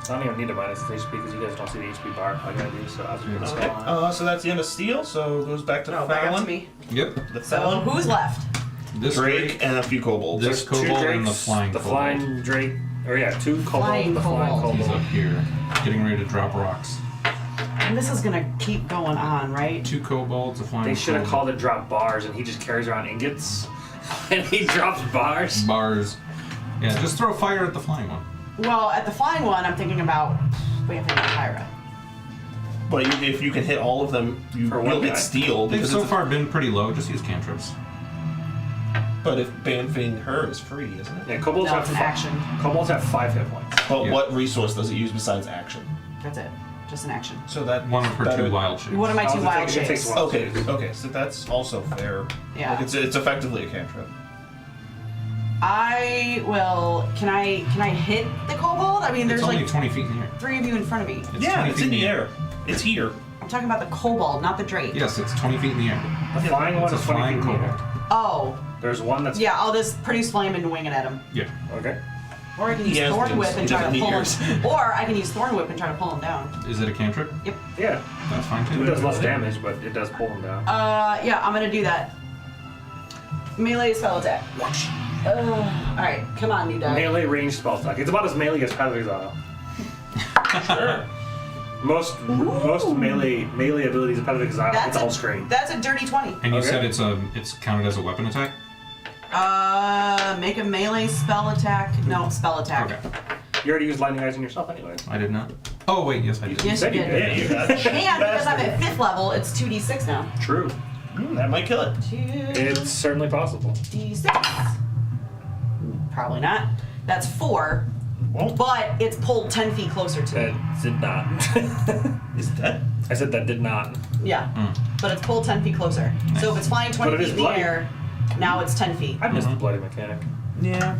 I don't even need to minus the HP because you guys don't see the HP bar like I do, so I'll just put the Okay. spell on. So that's the end of Steel. So it goes back to No, back up Fallon. to me. Yep. The So Fallon. who's left? This Drake and a few kobolds. This There's two kobold and the drakes, flying the kobold. flying drake, or yeah, 2 kobold, Flying the flying kobold. He's kobold. up here, getting ready to drop rocks. And this is gonna keep going on, right? 2 kobolds, a flying They should have kobold. called it drop bars, and he just carries around ingots, and he drops bars. Bars. Yeah, just throw fire at the flying one. Well, at the flying one, I'm thinking about Bamfing and Tyra. But if you can hit all of them, For one you'll guy. get Steel. They've Because so it's far been pretty low, just use cantrips. but if Banfing her is free, isn't it? Yeah, kobolds No, have it's an fi- action. Kobolds have 5 hit points. But Yeah. what resource does it use besides action? That's it. Just an action. So that One of her that 2 would- wild shapes. One of my Oh, 2 it wild takes- it takes shapes. one. Okay, so that's also fair. Yeah. Like it's effectively a cantrip. I will. Can I hit the kobold? I mean, It's there's only like 20 feet in the air. 3 of you in front of me. It's Yeah, 20 it's feet in the air. It's here. I'm talking about the kobold, not the drake. Yes, it's 20 feet in the air. The flying one It's a is 20 flying feet in the kobold. air. Oh, There's one that's yeah. I'll just produce flame and wing it at him. Yeah. okay. Or I can He use has Thorn wings. Whip and He try to doesn't pull need him. Or I can use Thorn Whip and try to pull him down. Is it a cantrip? Yeah, That's fine it too. does less damage, but it does pull him down. Yeah, I'm gonna do that. Melee spell attack. Alright, come on, new die. Melee range spell attack. It's about as melee as Path of Exile. Sure. Most melee abilities in Path of Exile, it's all screen. That's a dirty 20. And you Okay. said it's counted as a weapon attack? Make a melee spell attack. No, spell attack. Okay. You already used lightning eyes on yourself anyway. I did not. Oh wait, yes I did. Yes, Said you you did. did. You got it. And because I'm at 5th level, it's 2d6 now. True. That might kill it. It's certainly possible. 2d6. Probably not. That's 4, Won't. but it's pulled 10 feet closer to That me. did not. Is that? I said that did not. Yeah, but it's pulled 10 feet closer. So if it's flying 20 But it feet is in the bloody. air, now it's 10 feet. I missed the bloody mechanic. Yeah.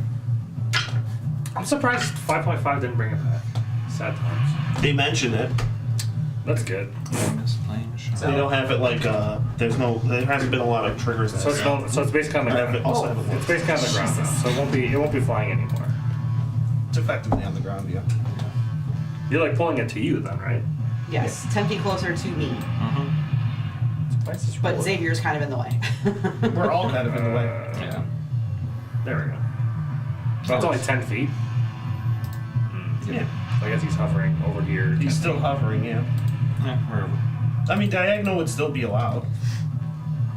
I'm surprised 5.5 didn't bring it back. Sad times. They mention it. That's good. So- They don't have it like there hasn't been a lot of triggers. So it's no, so it's basically on the I have it- ground. also have it It's once. basically on the ground now, so it won't be flying anymore. It's effectively on the ground, yeah. You're like pulling it to you then, right? Yes, 10 feet closer to me. Why is this But rolling? Xavier's kind of in the way. We're all kind of in the way. Yeah. There we go. So it's only 10 feet. Yeah. So I guess he's hovering over here. 10 He's still feet. hovering, yeah. Yeah, wherever. I mean, diagonal would still be allowed.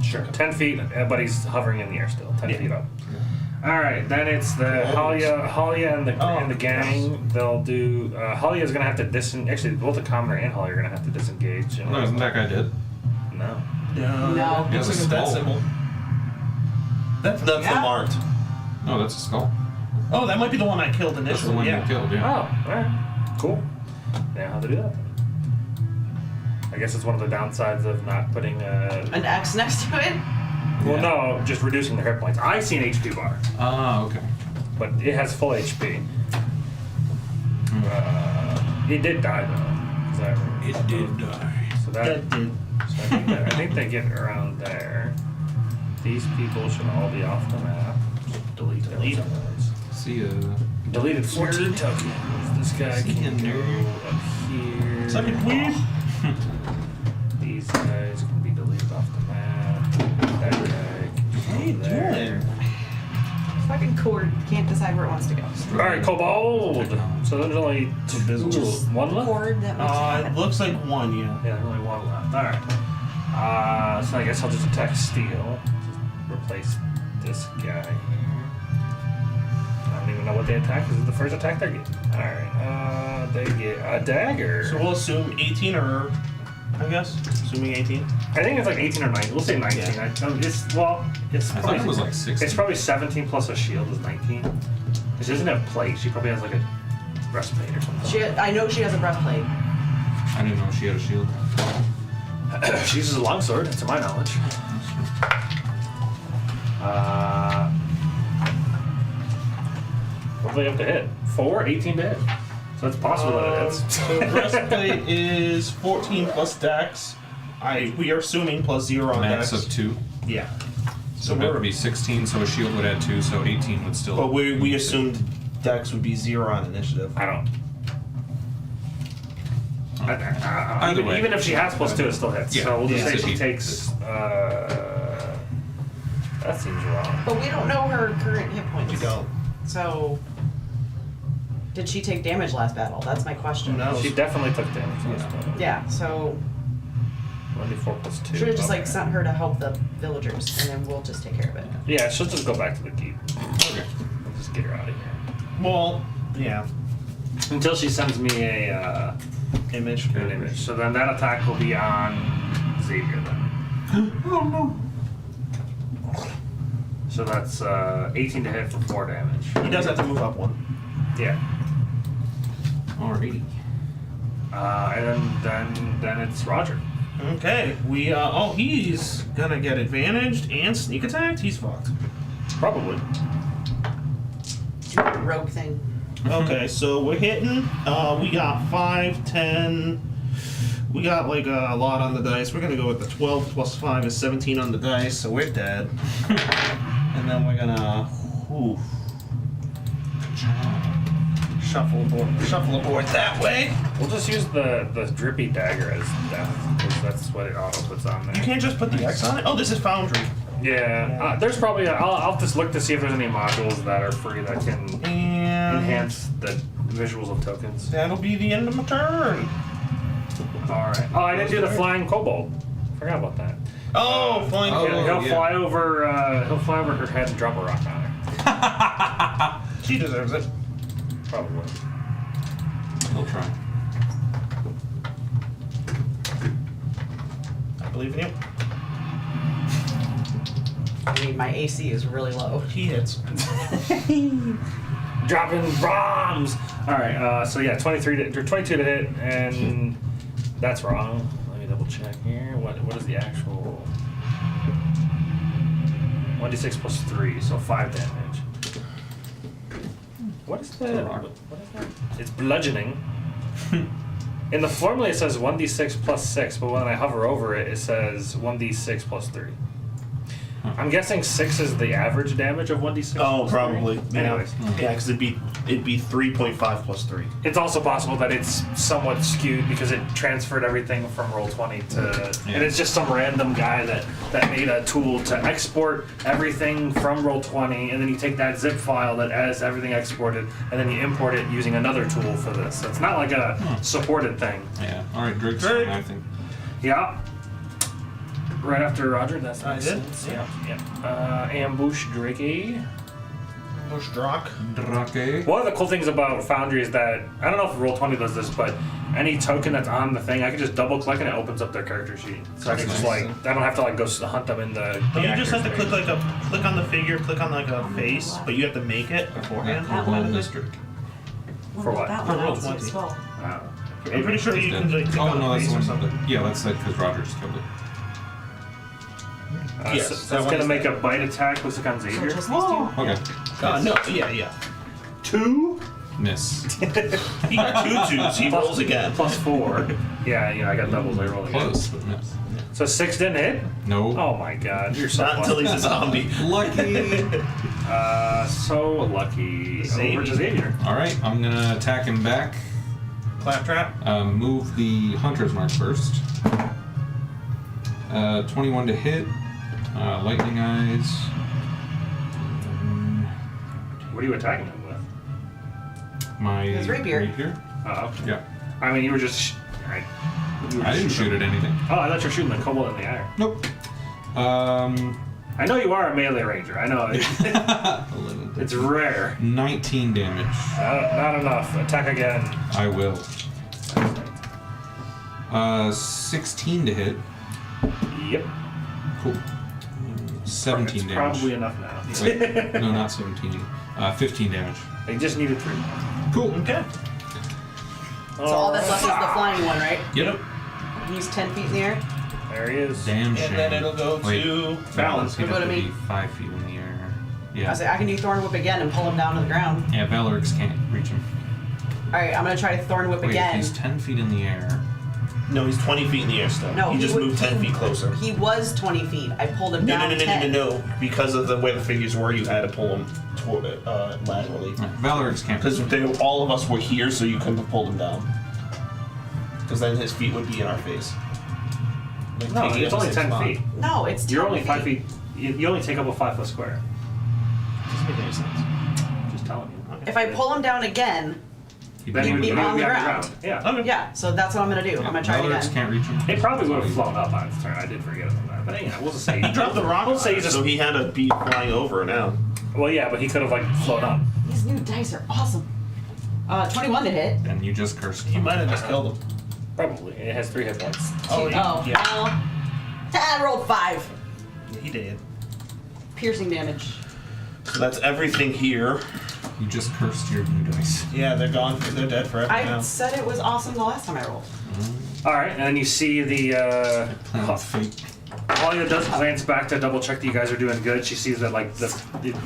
Sure. 10 feet, but he's hovering in the air still. 10 Yeah. feet up. Alright, then it's the Halia and the gang. They'll do. Halia's gonna have to disengage. Actually, both the commoner and Halia are gonna have to disengage. No, isn't that guy dead? No. No. Looks It's a like that skull. symbol. That's Yeah. the marked. No, that's a skull. Oh, that might be the one I killed initially. That's the one yeah. you killed, yeah. Oh, alright. Cool. Now how to do that then. I guess it's one of the downsides of not putting An X next to it? well, Yeah. no, just reducing the hit points. I see an HP bar, Ah, okay. but it has full HP. It did die though. 'Cause It did die. So that. That did. So I think they get around there. These people should all be off the map. Delete those. See ya. Deleted 14 tokens. This guy See ya, can go nerd. up here. Suck it, please. These guys can be deleted off the map. That guy can What are you go there. doing? Fucking cord can't decide where it wants to go. Alright, Kobold! So there's only one left? Cord that makes it It happen. looks like one, yeah. Yeah, there's only one left. Alright. So I guess I'll just attack Steel. Just replace this guy here. I don't even know what they attack. This is the first attack they're getting. Alright. They get a dagger. So we'll assume 18 or, I guess, assuming 18. I think it's like 18 or 19. We'll say 19. Yeah. It's I thought probably, it was like 60. it's probably 17 plus a shield is 19. She doesn't have plate. She probably has like a breastplate or something. I know she has a breastplate. I didn't know she had a shield. She uses a longsword, to my knowledge. What do they have to hit? 4, 18 to hit. So it's possible that it hits. So breastplate is 14 plus dex. We are assuming plus 0 on Max dex. of 2. Yeah. So that would be 16, so a shield would add 2, so 18 would still. But we assumed dex would be 0 on initiative. I don't. Either way. Even if she has plus 2, it still hits. Yeah. So we'll just Yeah. say she takes. That seems wrong. But we don't know her current hit points. We don't. So, did she take damage last battle? That's my question. Who knows? She definitely took damage last battle. Yeah, so 1d4 plus 2. should have just Okay. like sent her to help the villagers, and then we'll just take care of it. Yeah, she'll just go back to the keep. Okay. We'll just get her out of here. Well, yeah. Until she sends me a Image. an image. So then that attack will be on Xavier then. Oh no. So that's 18 to hit for 4 damage. He does have to move up 1. Yeah. Alrighty. And then it's Roger. Okay. He's gonna get advantaged and sneak attacked. He's fucked. Probably. Rogue thing. Okay, so we're hitting. We got 5, 10. We got like a lot on the dice. We're gonna go with the 12 plus 5 is 17 on the dice, so we're dead. And then we're gonna shuffle aboard that way. We'll just use the drippy dagger as death, because that's what it auto puts on there. You can't just put the X on it. Oh, this is Foundry. Yeah, there's probably I'll just look to see if there's any modules that are free that can And enhance the visuals of tokens. that'll be the end of my turn. Alright. Oh, I didn't do the flying kobold. Forgot about that. Oh, flying. Oh, He'll yeah. fly over her head and drop a rock on her. She deserves it. Probably. He'll try. I believe in you. I mean, my AC is really low. He hits. Dropping bombs! Alright, so yeah, 22 to hit, and that's wrong. Let me double check here. What is the actual 1d6 plus 3, so 5 damage. What is that? What is that? It's bludgeoning. In the formula it says 1d6 plus 6, but when I hover over it, it says 1d6 plus 3. I'm guessing 6 is the average damage of 1d6. Oh, plus probably. 3. Yeah. Anyways, Yeah, because it'd be 3.5 plus 3. it's also possible that it's somewhat skewed because it transferred everything from Roll20 to, and it's just some random guy that made a tool to export everything from Roll20, and then you take that zip file that has everything exported, and then you import it using another tool for this. So it's not like a supported thing. Yeah. All right, Drake's Drake. turn, I think. Yeah. Right after Roger, that's I makes did? sense. Yeah. Ambush Drake. Bush Drock. Drake. One of the cool things about Foundry is that, I don't know if Roll20 does this, but any token that's on the thing, I can just double click and it opens up their character sheet. So I can just Nice. I don't have to go hunt them in the. No, you just actors have to page. click on the figure, click on like a face, but you have to make it beforehand. That one. District. For what? That For one, I Roll don't see it 20. as well. I'm pretty sure you can like, click Oh on no, the that's face the or one. something. Yeah, that's because Roger just killed it. Yes, so that that's one gonna is make there. a bite attack. Looks like on So Xavier. just these two? Okay. No, yeah. 2 Miss. He got 2 twos, he rolls again. plus 4. Yeah, I got doubles. I roll again. Close, but miss. So 6 didn't hit. No. Oh my god, you're so Not until he's a zombie. Lucky. so lucky. Xavier. Over to Xavier. All right, I'm gonna attack him back. Claptrap. Move the hunter's mark first. 21 to hit. Lightning eyes. What are you attacking him with? My His rapier. Oh, okay. Yeah. I mean, you were just. I didn't shoot at anything. Oh, I thought you were shooting the kobold in the air. Nope. I know you are a melee ranger. I know. 11. It's rare. 19 damage. Not enough. Attack again. I will. 16 to hit. Yep. Cool. 17 It's damage. probably enough now. Wait, no, not 17. 15 damage. They just needed 3 more. Cool. Okay. So all that's left is the flying one, right? Yep. He's 10 feet in the air. There he is. Damn shame. And then it'll go Wait. to Balance. He'd It'll go have to to me. be 5 feet in the air. Yeah. I say I can do Thorn Whip again and pull him down to the ground. Yeah, Valorix can't reach him. Alright, I'm gonna try to Thorn Whip Wait, again. if he's 10 feet in the air. No, he's 20 feet in the air still. No, he just would- moved 10 feet closer. He was 20 feet. I pulled him No, down 10. no. Because of the way the figures were, you had to pull him laterally. Right, Valorix can't. Because all of us were here, so you couldn't have pulled him down. Because then his feet would be in our face. Like, No, taking it's up a only 6 10 spot. feet. No, it's 10 You're only 5 feet. You only take up a 5 foot square. Doesn't make any sense. Just telling you. If I pull him down again, Then He'd he would be on the ground. Yeah. Okay. yeah, so that's what I'm gonna do. I'm gonna try it Valorix again. can't reach him. It probably would have flown up on its turn. I did forget about that. But anyhow, we'll just say He dropped the rock, We'll say he just. so he had to be flying over now. Well, yeah, but he could have flown up. These new dice are awesome. 21 to hit. And you just cursed He him. might have just killed him. Probably. It has 3 hit points. Oh, Oh, yeah. well. I rolled 5. He did. Piercing damage. So that's everything here. You just cursed your new dice. Yeah, they're gone. They're dead forever I now. said it was awesome the last time I rolled. All right, and then you see the. Plan of fate. Alia does glance back to double check that you guys are doing good. She sees that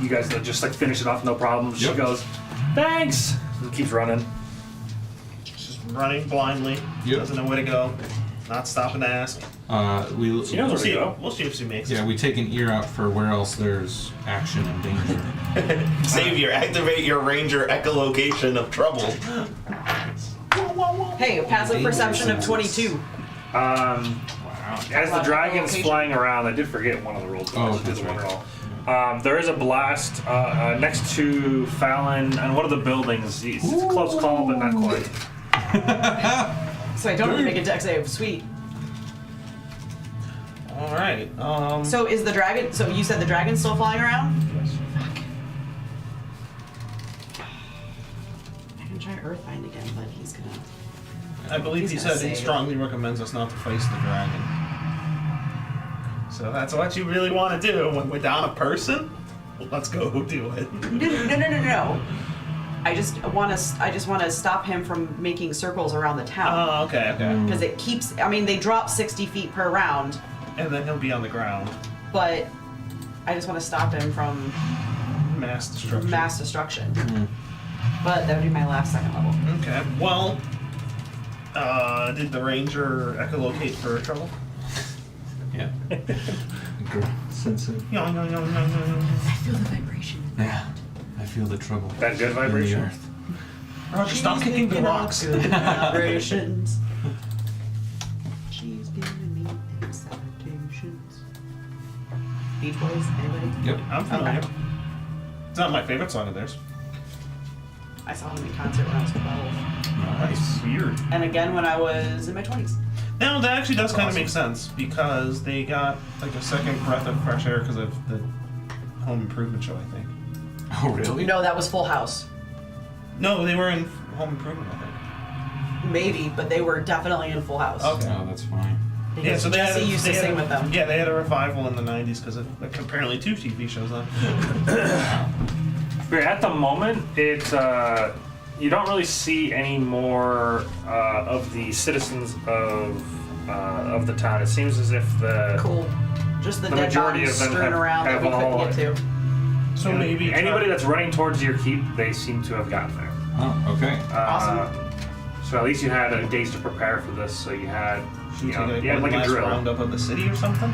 you guys just finish it off no problem. She Yep. goes, "Thanks," and keeps running. Just running blindly. Yep. Doesn't know where to go. Not stopping to ask. We She knows where to go. We'll see if she makes yeah, we take an ear out for where else there's action and danger. it. Xavier, activate your ranger echolocation of trouble. Hey, a passive perception of 22. As the dragon's Location. flying around, I did forget one of the rolls. Oh, I did that's the one right. roll. There is a blast next to Fallon and one of the buildings. It's a close call, but not quite. So I don't have to make a dex save. Sweet. All right. So is the dragon? So you said the dragon's still flying around? Yes. I can try Earthbind again, but he's gonna. I believe He's he gonna said he save. strongly recommends us not to face the dragon. So that's what you really want to do when we're down a person. Well, let's go do it. No. I just want to stop him from making circles around the town Oh, okay. because it keeps. I mean, they drop 60 feet per round, And then he'll be on the ground. but I just want to stop him from Mass destruction. mass destruction. But that would be my last second level. Okay. Well, did the ranger echolocate for trouble? Yeah. Sensei. Yo. I feel the vibration. Yeah, I feel the trouble. That good in the vibration? earth. Roger, stop kicking the rocks. Good vibrations. She's giving me excitations. Beach Boys, anybody? Yep. I'm familiar. It's not my favorite song of theirs. I saw them in concert when I was 12. Nice. Weird. And again when I was in my 20s. Now that actually does kind of Awesome. make sense because they got like a second breath of fresh air because of the Home Improvement show, I think. Oh, really? No, that was Full House. No, they were in Home Improvement, I think. Maybe, but they were definitely in Full House. Okay. Oh, that's fine. Because Yeah, so they Jesse had, used they to had sing a, with them. Yeah, they had a revival in the '90s because of like, apparently 2 TV shows on. At the moment, it's you don't really see any more of the citizens of the town. It seems as if the Cool. Just the The dead majority bodies of them strewn have- around that have we couldn't all- get to. So maybe anybody that's running towards your keep, they seem to have gotten there. Oh, okay. Awesome. So at least you had days to prepare for this. So you had, Should we you know, take you had one like a last drill. roundup of the city or something?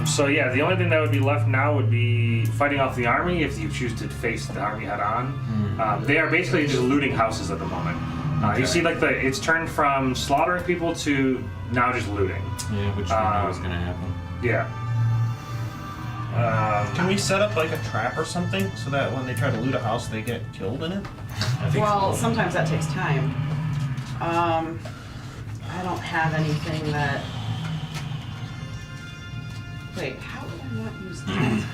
So yeah, the only thing that would be left now would be fighting off the army if you choose to face the army head on. They are basically just looting houses at the moment. You see, like it's turned from slaughtering people to now just looting. Yeah, which we know is gonna happen. Yeah. Can we set up like a trap or something so that when they try to loot a house, they get killed in it? I think Well, sometimes that takes time. I don't have anything that. Wait, how would I not use that?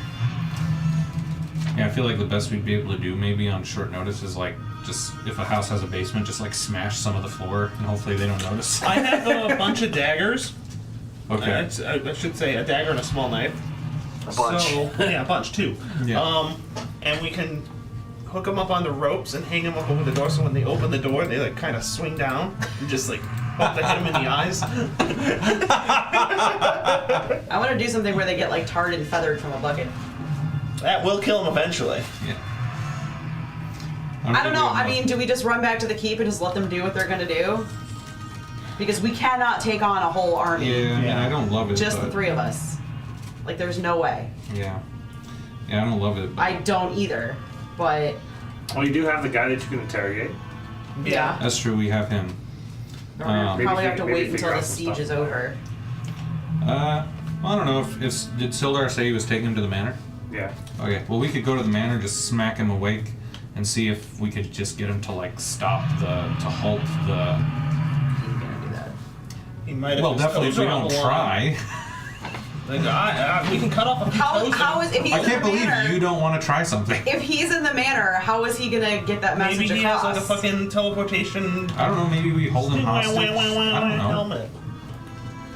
Yeah, I feel like the best we'd be able to do maybe on short notice is like just if a house has a basement, just like smash some of the floor and hopefully they don't notice. I have a bunch of daggers. Okay. I should say a dagger and a small knife. A bunch. So, yeah, a bunch too. Yeah. And we can hook them up on the ropes and hang them up over the door so when they open the door, they like kind of swing down and just like hope to hit them in the eyes. I want to do something where they get like tarred and feathered from a bucket. That will kill them eventually. Yeah. I don't think know. we have I mean, do we just run back to the keep and just let them do what they're gonna do? Because we cannot take on a whole army. Yeah, I mean, I don't love it. Just the but- 3 of us. Like, there's no way. Yeah. Yeah, I don't love it. But I don't either. But well, you do have the guy that you can interrogate. yeah, That's true. We have him. we're gonna Maybe probably fi- have to maybe wait figure until out the some siege stuff is about over. Well, I don't know if did Sildar say he was taking him to the manor? Yeah. Okay. Well, we could go to the manor, just smack him awake, and see if we could just get him to like stop to halt the. He's gonna do that. He might have Well, his definitely if toes we are on don't the line. try. Like, we can cut off a few How toes. is if he's I in can't the believe manor? you don't want to try something. If he's in the manor, how is he gonna get that message Maybe he across? has like a fucking teleportation I don't know. Maybe we hold him hostage. I don't know. helmet.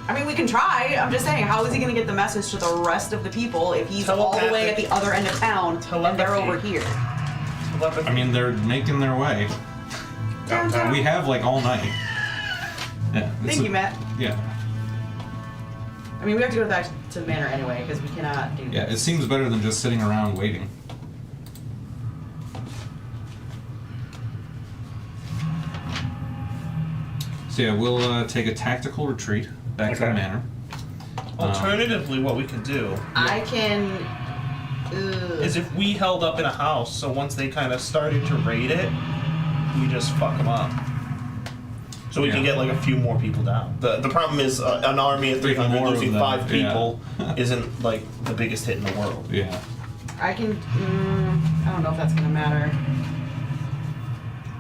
I mean, we can try. I'm just saying, how is he gonna get the message to the rest of the people if he's all the way at the other end of town and they're Telepathy. over here? I mean, they're making their way. Downtown. We have like all night. Yeah. it's Thank a- you, Matt. Yeah. I mean, we have to go back to the manor anyway because we cannot do Yeah. It this. seems better than just sitting around waiting. So yeah, we'll take a tactical retreat back to the Okay. manor. Alternatively, what we could do I can. is if we held up in a house, so once they kind of started to raid it, we just fuck them up. So we can Yeah. get like a few more people down. The problem is an army of 300 More of losing them, 5 yeah. people isn't like the biggest hit in the world. Yeah. I can. I don't know if that's gonna matter.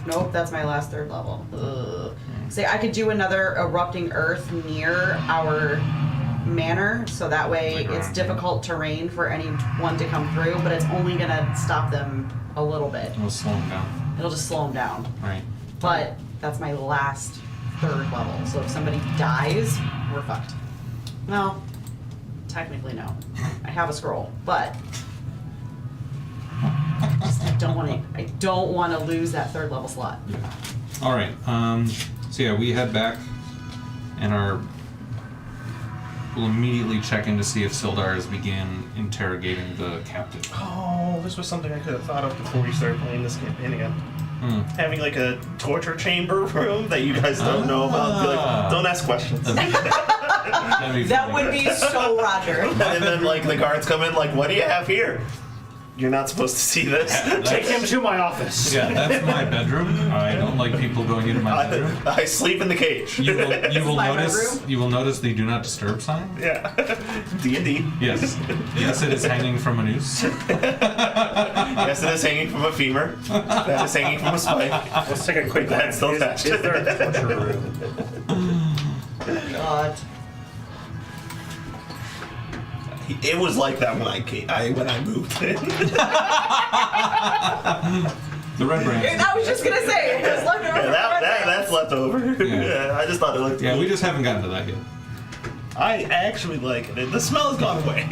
Nope, that's my last 3rd level. Ugh. Say I could do another erupting earth near our manor, so that way Like it's around difficult terrain for anyone to come through, but it's only gonna stop them a little bit. We'll slow him down. It'll just slow them down. Right. But that's my last 3rd level, so if somebody dies, we're fucked. No, technically no. I have a scroll, but I don't want to lose that 3rd level slot. All right. So yeah, we head back, and we'll immediately check in to see if Sildar has began interrogating the captive. Oh, this was something I could have thought of before we started playing this campaign again. Having like a torture chamber room that you guys don't know about. Be like, don't ask questions. That'd be That funny. would be so Roger. And then like the guards come in like, what do you have here? You're not supposed to see this. Take him to my office. Yeah, that's my bedroom. I don't like people going into my bedroom. I sleep in the cage. You will my notice. bedroom? You will notice the do not disturb sign. Yeah. D&D. Yes. Yes, it is hanging from a noose. Yes, it is hanging from a femur. That is hanging from a spike. Let's take a quick That's glance. still Is attached. there a torture room? God. It was like that when I moved in. The red brand. I was just gonna say, it was left over. Yeah, that's left over. Yeah. Yeah, I just thought it looked Yeah, cool. we just haven't gotten to that yet. I actually like it. The smell has gone away.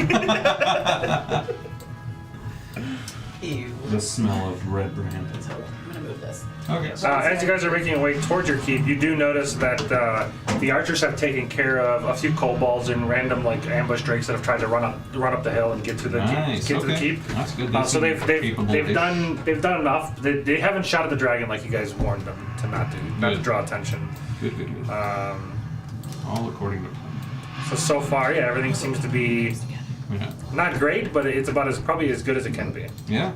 Ew. The smell of red brand. So, I'm gonna move this. Okay. As you guys are making your way towards your keep, you do notice that the archers have taken care of a few kobolds and random like ambush drakes that have tried to run up the hill and get to the Nice. keep. Get to the Okay. keep. That's good. So they've capable-ish. done enough. They haven't shot at the dragon like you guys warned them to not to Good. draw attention. Good, good, good. All according to plan. So far, yeah, everything seems to be Yeah. not great, but it's about probably as good as it can be. Yeah.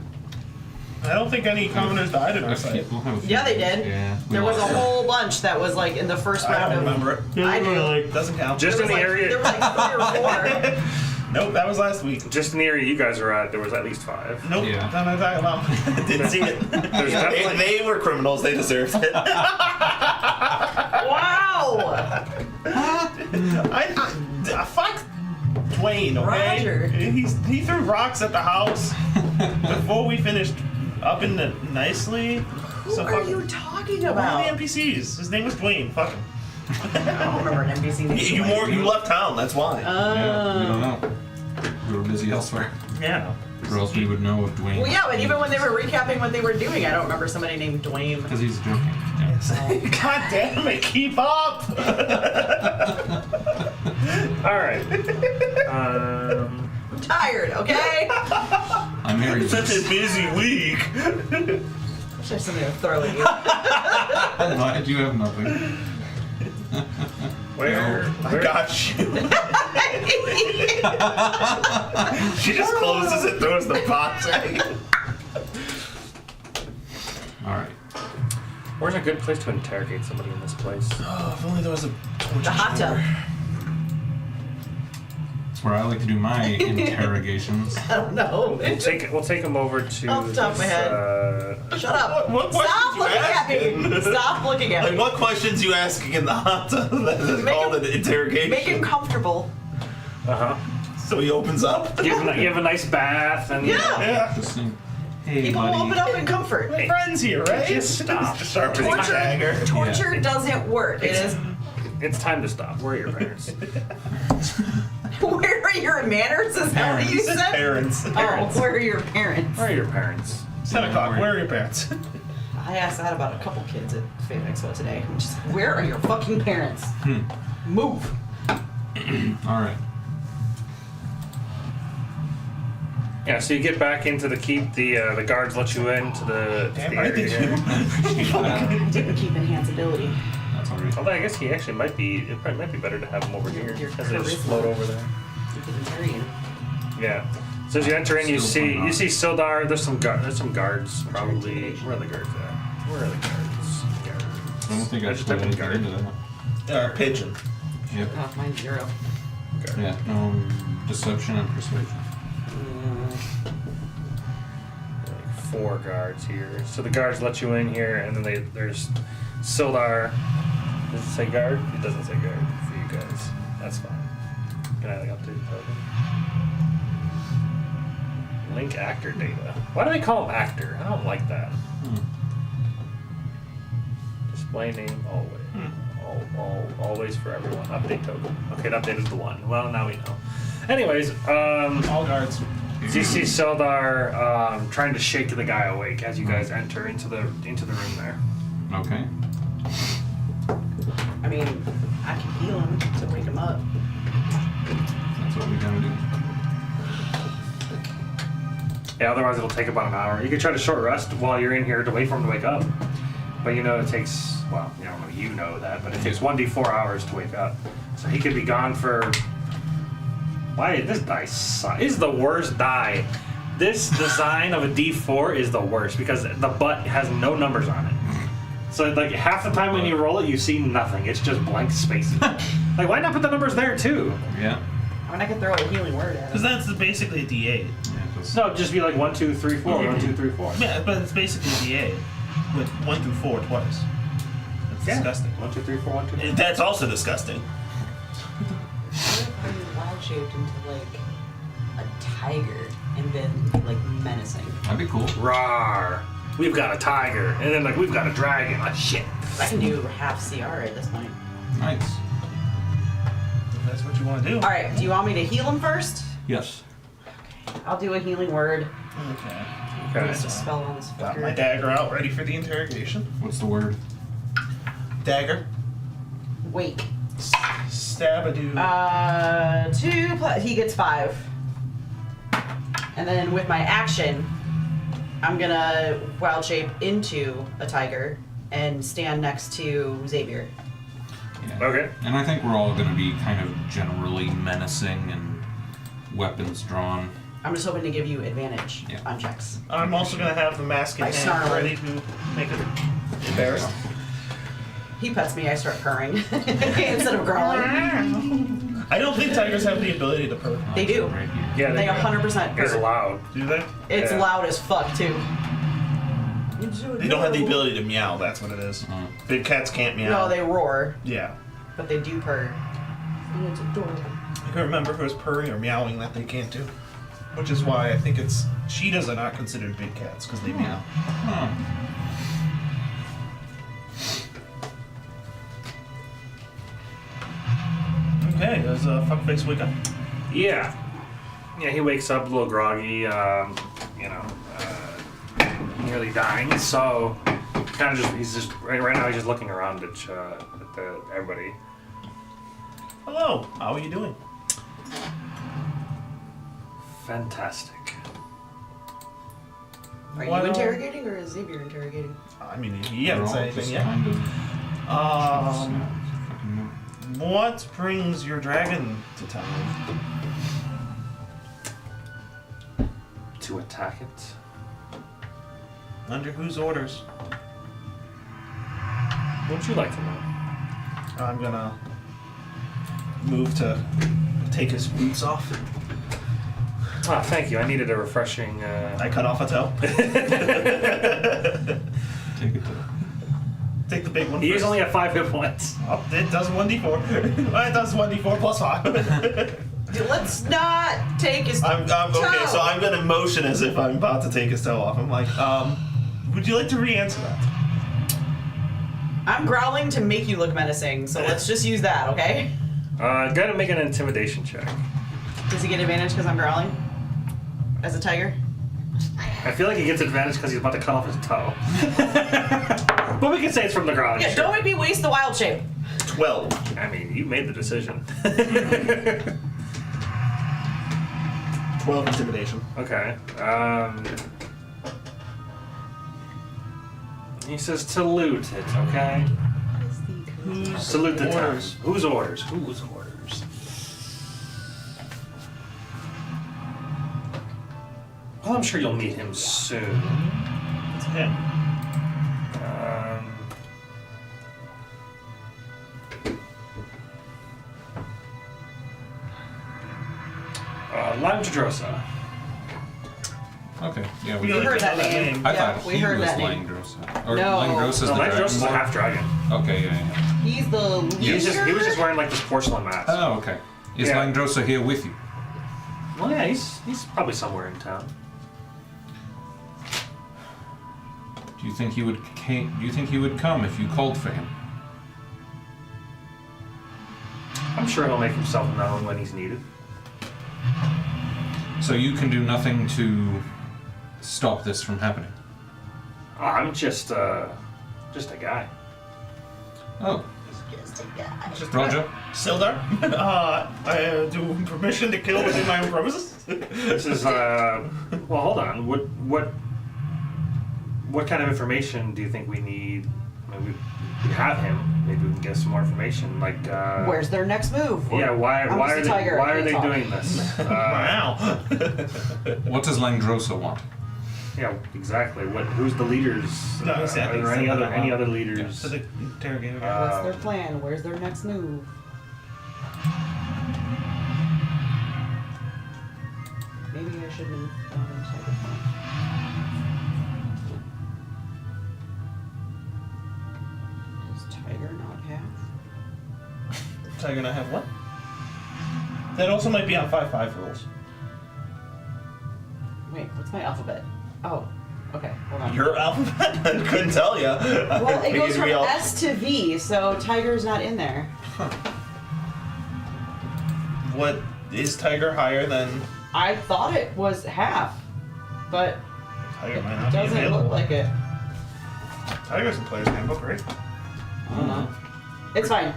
I don't think any commoners died in our A site. few- we'll have a few Yeah, they others. did. Yeah. we There was a lost it. whole bunch that was like in the first I round don't of. remember it. I do. Doesn't count. Just There in was the like, area, there was like 3 or 4. Nope, that was last week. just in the area you guys were at, there was at least 5. Nope, Yeah. not what I'm talking about. Didn't see it. There's definitely They were criminals. They deserved it. Wow! Fuck Dwayne, okay? Roger. He threw rocks at the house before we finished upping it nicely. Who So are fuck you talking one about? of the NPCs. His name was Dwayne. Fuck him. I don't remember an NPC name. You left town. That's why. Yeah, we don't know. We were busy elsewhere. Yeah. Or else we would know of Dwayne. Well, yeah, but even when they were recapping what they were doing, I don't remember somebody named Dwayne. Because he's joking. Yeah. God damn it! Keep up. all right. I'm tired, okay? I'm married. Such a busy week. I should have something to throw at you. Why do you have nothing? I got you. She just closes it, throws the box at you. Alright. Where's a good place to interrogate somebody in this place? Oh, if only there was a torture The hot tub. That's where I like to do my interrogations. I don't know. We'll take them over to Off the top of my head. Shut up. What Stop questions you looking at me. asking? Stop looking at Like, me. what questions you asking in the hot tub that is Make called him- an interrogation? Make him comfortable. So he opens up. You have a nice bath and Yeah. Yeah. Just think, hey, People buddy. open up in comfort. My friend's here, right? Just stop. Just sharpening Torture, dagger. torture doesn't work. It is. it's time to stop. Where are your parents? Where are your manners? Is that what you said? Parents. Oh, where are your parents? Where are your parents? 10 o'clock. Where are your parents? I asked that about a couple kids at Fave Expo today. I'm just, where are your fucking parents? Move. Alright. Yeah, so you get back into the keep. The guards let you into the Damn the right area they here. do. Didn't keep enhanced ability. That's alright. Although I guess he actually might be. It probably might be better to have him over here Your because they just charisma. float over there. You can carry him. Yeah. So as you enter in, you Still fun, see huh? Sildar. There's some guards probably. Where are the guards at? Where are the guards? Guards. I don't think I just should typed put in anything guard. into that. Pigeon. Yep. Oh, mine's 0. Guard. Yeah, deception and persuasion. Like 4 guards here. So the guards let you in here, and then there's Sildar. Does it say guard? It doesn't say guard for you guys. That's fine. Can I update token? Link actor data. Why do they call him actor? I don't like that. Display name always. Always for everyone. Update token. Okay, it updated to 1. Well, now we know. Anyways, All guards. so you see Sildar trying to shake the guy awake as you guys enter into the room there. Okay. I mean, I can heal him to wake him up. That's what we gotta do. Yeah, otherwise it'll take about an hour. You can try to short rest while you're in here to wait for him to wake up. But you know it takes, well, I don't know you know that, but it takes 1d4 hours to wake up. So he could be gone for... Why? This die is the worst die. This design of a d4 is the worst because the butt has no numbers on it. So like half the time when you roll it, you see nothing. It's just blank spaces. Like why not put the numbers there too? Yeah. I mean, I could throw a healing word at Because him. that's basically a D8. No, just be like 1, 2, 3, 4, 1, 2, 3, 4. Yeah, but it's basically a D8 with 1 through 4 twice. That's disgusting. 1, 2, 3, 4, 1, 2, 3. That's also disgusting. What if I wild shaped into like a tiger and then like menacing? That'd be cool. Rawr. We've got a tiger, and then like we've got a dragon. Oh shit. I can do half CR at this point. Nice. If that's what you want to do. All right. Do you want me to heal him first? Yes. I'll do a healing word. Okay. Okay. Cast a spell on this Got my fucker. dagger out, ready for the interrogation. What's the word? Dagger. Wake. Stab a dude. 2 plus. He gets 5. And then with my action, I'm gonna wild shape into a tiger and stand next to Xavier. Yeah. Okay. And I think we're all going to be kind of generally menacing and weapons drawn. I'm just hoping to give you advantage Yeah. on checks. I'm also going to have the mask in I hand snarl. ready to make it embarrassed. He pets me, I start purring instead of growling. I don't think tigers have the ability to purr. They do. Right here. Yeah, They 100% It's purr. loud. Do they? It's Yeah. loud as fuck too. They don't have the ability to meow, that's what it is. Oh. Big cats can't meow. No, they roar, Yeah. but they do purr. And it's adorable. I can't remember if it was purring or meowing that they can't do. Which is why I think it's... cheetahs are not considered big cats, because they meow. Huh. Okay, does Fuckface wake up? Yeah. Yeah, he wakes up a little groggy, nearly dying. So, kind of he's just right now. He's just looking around at everybody. Hello, how are you doing? Fantastic. Are What, you interrogating or is Xavier interrogating? I mean, he We're hasn't all said anything just yet. kind of fucking- What brings your dragon to town? To attack it. Under whose orders? What'd you like to know? I'm gonna move to take his boots off. Ah, thank you. I needed a refreshing. I cut off a toe. Take it to Take the big one He's first. only at 5 hit points. Oh, it does 1d4. It does 1d4 plus 5. Dude, let's not take his I'm okay, toe. so I'm gonna motion as if I'm about to take his toe off. I'm like, would you like to re-answer that? I'm growling to make you look menacing, so let's just use that, okay? Gotta make an intimidation check. Does he get advantage because I'm growling? As a tiger? I feel like he gets advantage because he's about to cut off his toe. But we can say it's from the ground. Yeah, sure. don't make me waste the wild shape. 12. I mean, you made the decision. 12 intimidation. Okay. He says to loot it, okay? Whose Salute the town. orders? Whose orders? Whose orders? Well, I'm sure you'll meet him soon. It's him. Lime Tadrosa. Okay, yeah, We we like heard to that know name. I Yeah, thought we he heard was that name. Langdrosa. Or No. Langdrosa's No, the Lime dragon. Tadrosa's a half dragon. Okay, yeah. He's the leader. He was just wearing like this porcelain mask. Oh, okay. Is Yeah. Langdrosa here with you? Well, yeah, he's probably somewhere in town. Do you think he would? Do you think he would come if you called for him? I'm sure he'll make himself known when he's needed. So you can do nothing to stop this from happening. I'm just a guy. Oh, Just a guy. Just Roger. Sildar, I do permission to kill within my own premises? This is well, hold on. What kind of information do you think we need Maybe we have him. Maybe we can get some more information. Like, Where's their next move? yeah, why I'm are just a they tiger, I why are can't they talk. doing this? Wow. What does Langdrosa want? Yeah, exactly. Who's the leaders? No, exactly. Are there any other leaders? To the interrogator guy. What's their plan? Where's their next move? Maybe I shouldn't have gone in tiger form. Does tiger not have? Tiger not have what? That also might be on 5-5 rules. Wait, what's my alphabet? Oh, okay, hold on. Your alphabet? I couldn't tell you. Well, it goes from S to V, so tiger's not in there. What is Tiger higher than? I thought it was half, but Tiger might it not be doesn't available. look like it. Tiger's in Player's Handbook, right? I don't know. It's fine.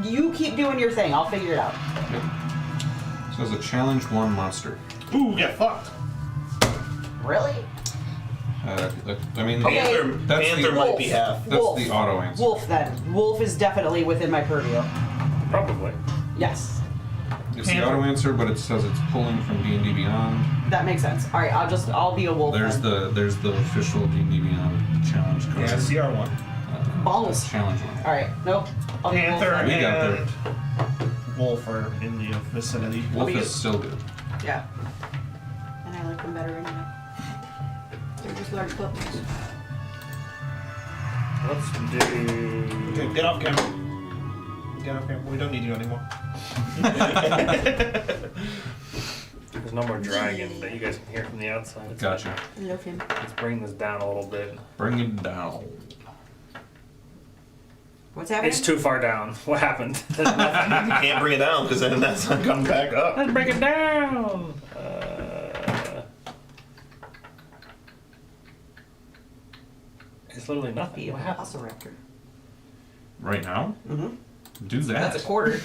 You keep doing your thing. I'll figure it out. Yep. So it's a challenge 1 monster. Ooh, get fucked. Really? I mean, Okay. Panther might be half. That's the auto answer. Wolf then. Wolf is definitely within my purview. Probably. Yes. It's the auto answer, but it says it's pulling from D&D Beyond. That makes sense. All right, I'll be a wolf. There's then. the official D&D Beyond challenge card. Yeah, CR1. Balls. Challenge 1. All right. Nope. I'll be Panther wolf We then. got and Wolf are in the vicinity. Wolf be- is still good. Yeah. And I like them better anyway. They're just large puppies. Let's do. Okay, get off camera. Get off camera. We don't need you anymore. There's no more dragon that you guys can hear from the outside. Gotcha. I love him. Let's bring this down a little bit. Bring it down. What's happening? It's too far down. What happened? You can't bring it down because then that's not coming back up. Let's bring it down. It's literally Be nothing. a What happened? velociraptor. Right now? Mm-hmm. Do that. That's a quarter.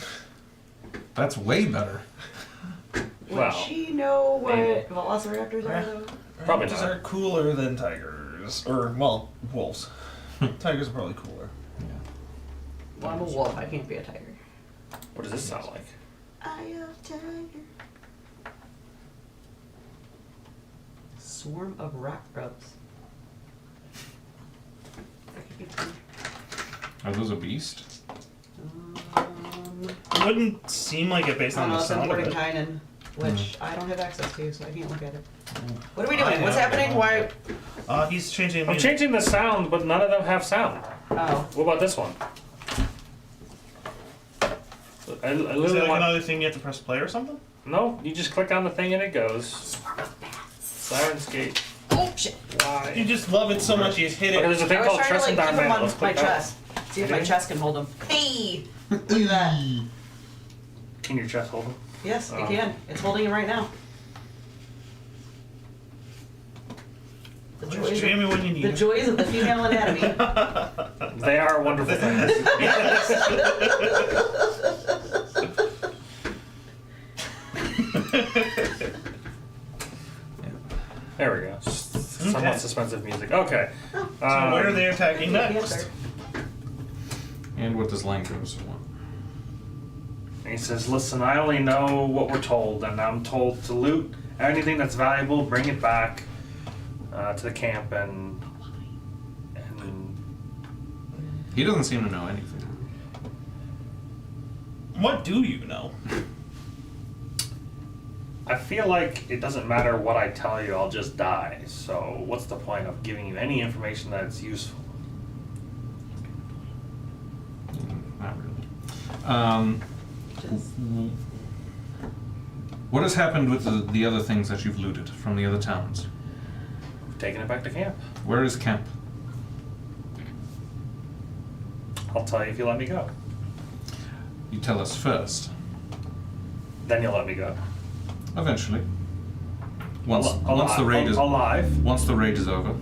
That's way better. Would Well, she know what maybe. velociraptors are though? Probably Raptors not. are cooler than tigers. Or, well, wolves. Tigers are probably cooler. Well, I'm a wolf. I can't be a tiger. What does this sound like? Eye of tiger. Swarm of rock grubs. That could be fun. Are those a beast? It wouldn't seem like it based on the It's sound of imported it. Kynan, which I don't have access to, so I can't look at it. What are we I doing? What's have happening? it. Why? He's changing I'm music. changing the sound, but none of them have sound. Oh. What about this one? I Is literally there like want. another thing you have to press play or something? No, you just click on the thing and it goes. Swarm of bats. Siren's Gate. Oh shit! You Why? just love it so much you hit Okay, it. there's a I thing was called trying Trust to and like keep Diamond. them Let's on my click that. chest. See if my Okay. chest can hold them. Hey! Look at that. Can your chest hold them? Yes, it Oh. can. It's holding him right now. The Where's joys, Jamie when you need the him? joys of the female anatomy. They are wonderful things. There we go. Somewhat Okay. suspensive music. Okay. So where are they attacking next? Panther. And what does Langdrosa want? And he says, "Listen, I only know what we're told, and I'm told to loot anything that's valuable, bring it back to the camp, and He doesn't seem to know anything. What do you know? I feel like it doesn't matter what I tell you, I'll just die. So what's the point of giving you any information that's useful?" Not really. What has happened with the other things that you've looted from the other towns? Taking it back to camp. Where is camp? I'll tell you if you let me go. You tell us first. Then you'll let me go. Eventually. Once the raid is alive. once the raid is over.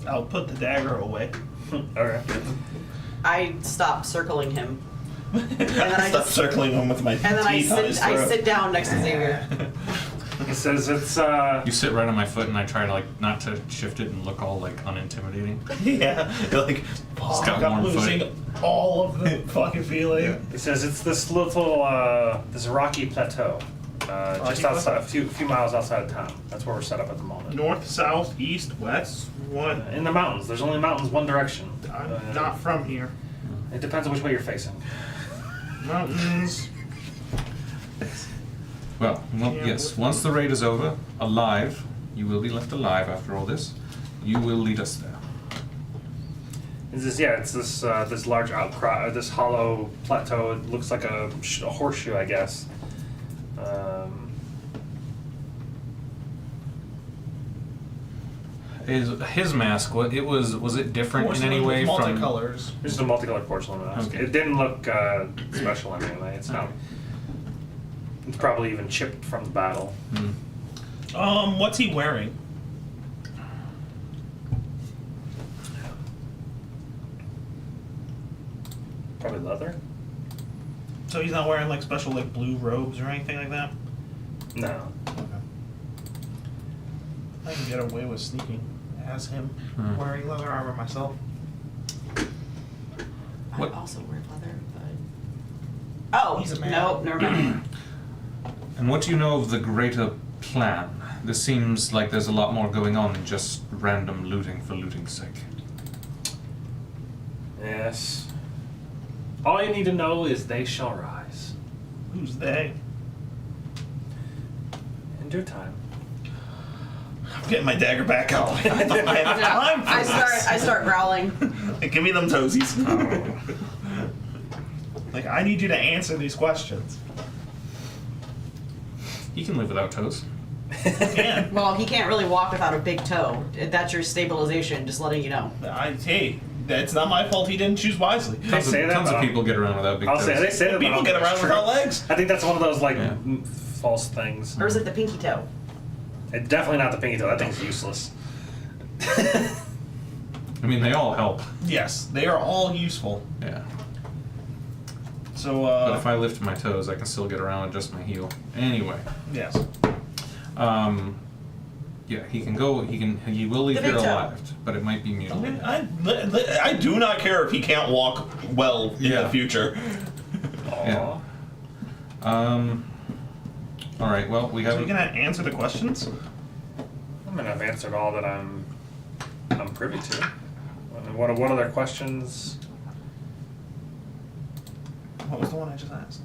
I'll put the dagger away. Okay. I stopped circling him. then I Stop just- circling him with my And then I teeth on his sit, I throat. sit down next to Xavier. It says it's You sit right on my foot, and I try to like not to shift it and look all like unintimidating. Yeah, you're like, fuck, got I'm one foot. losing all of the fucking feeling. It says it's this little, this rocky plateau, just outside, a few miles outside of town. That's where we're set up at the moment. North, south, east, west, what? In the mountains. There's only mountains one direction. I'm not from here. It depends on which way you're facing. Mountains. Well, Yeah, yes. what- Once the raid is over, alive, you will be left alive after all this. You will lead us there. It's this, yeah, it's this this large outcrop, this hollow plateau. It looks like a horseshoe, I guess. His mask, was it different in any Porcelain way with from? multicolors. This is a multicolored porcelain mask. Okay. It didn't look special anyway. It's not. It's probably even chipped from the battle. What's he wearing? Probably leather. So he's not wearing like special like blue robes or anything like that? No. Okay. I can get away with sneaking as him wearing leather armor myself. What- I also wear leather, but... Oh, He's a man. nope, never mind. And what do you know of the greater plan? This seems like there's a lot more going on than just random looting for looting's sake. Yes. All you need to know is they shall rise. Who's they? In due time. I'm getting my dagger back out. I don't have time for I start growling. this. Give me them toesies. Like, I need you to answer these questions. You can live without toes. Yeah. Well, he can't really walk without a big toe. That's your stabilization, just letting you know. Hey, that's not my fault he didn't choose wisely. Tons, say of, that, tons of but people get around without big I'll toes. say they say that. People but get that's around true. without legs. I think that's one of those like Yeah. false things. Or is it the pinky toe? It's definitely not the pinky toe. That thing's useless. I mean, they all help. Yes, they are all useful. Yeah. So, But if I lift my toes, I can still get around with just my heel. Anyway, yes. yeah, he can go. He will leave The here big toe. alive, but it might be mutilated. I do not care if he can't walk well in Yeah. the future. Aw. Yeah. All right. Well, we Are have. we gonna answer the questions? I mean, I've answered all that I'm privy to. What other questions? What was the one I just asked?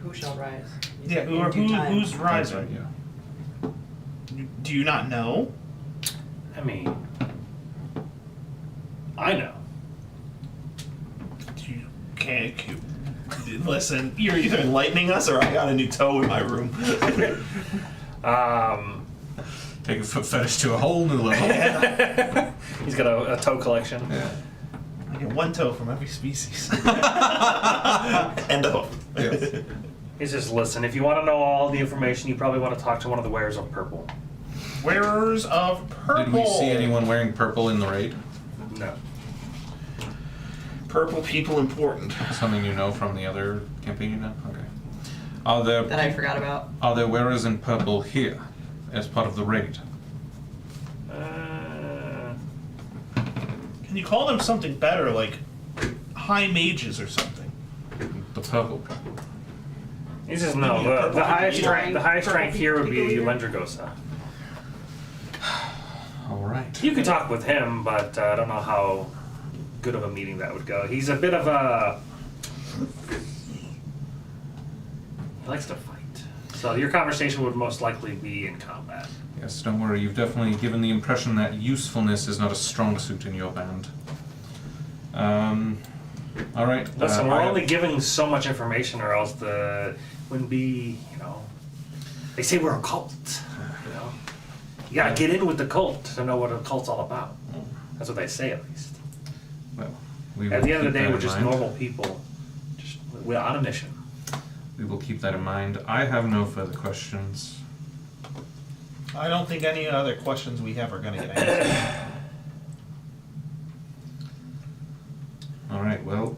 Who shall rise? You Yeah, said in due time. who's That's rising? right, yeah. Do you not know? I mean, I know. You can't. Listen, you're either enlightening us or I got a new toe in my room. Take a foot fetish to a whole new level. He's got a toe collection. Yeah. I get one toe from every species. And a hoof. Yes. He's just listen. If you want to know all the information, you probably want to talk to one of the wearers of purple. Wearers of purple. Did we see anyone wearing purple in the raid? No. Purple people important. Something you know from the other campaign you know? Okay. Are there That I forgot about. Are there wearers in purple here as part of the raid? Can you call them something better, like high mages or something? The purple people. He says no. Maybe a purple The highest people. rank. The highest Purple rank here would be people here. Lendragosa. All right. You could talk with him, but I don't know how good of a meeting that would go. He's a bit of a. He likes to fight. So your conversation would most likely be in combat. Yes, don't worry. You've definitely given the impression that usefulness is not a strong suit in your band. All right. Listen, we're I- only giving so much information, or else the wouldn't be. They say we're a cult. You gotta get in with the cult to know what a cult's all about. That's what they say, at least. Well, we At will the end of the keep day, that we're in just mind. normal people. We're on a mission. We will keep that in mind. I have no further questions. I don't think any other questions we have are going to get answered. All right. Well,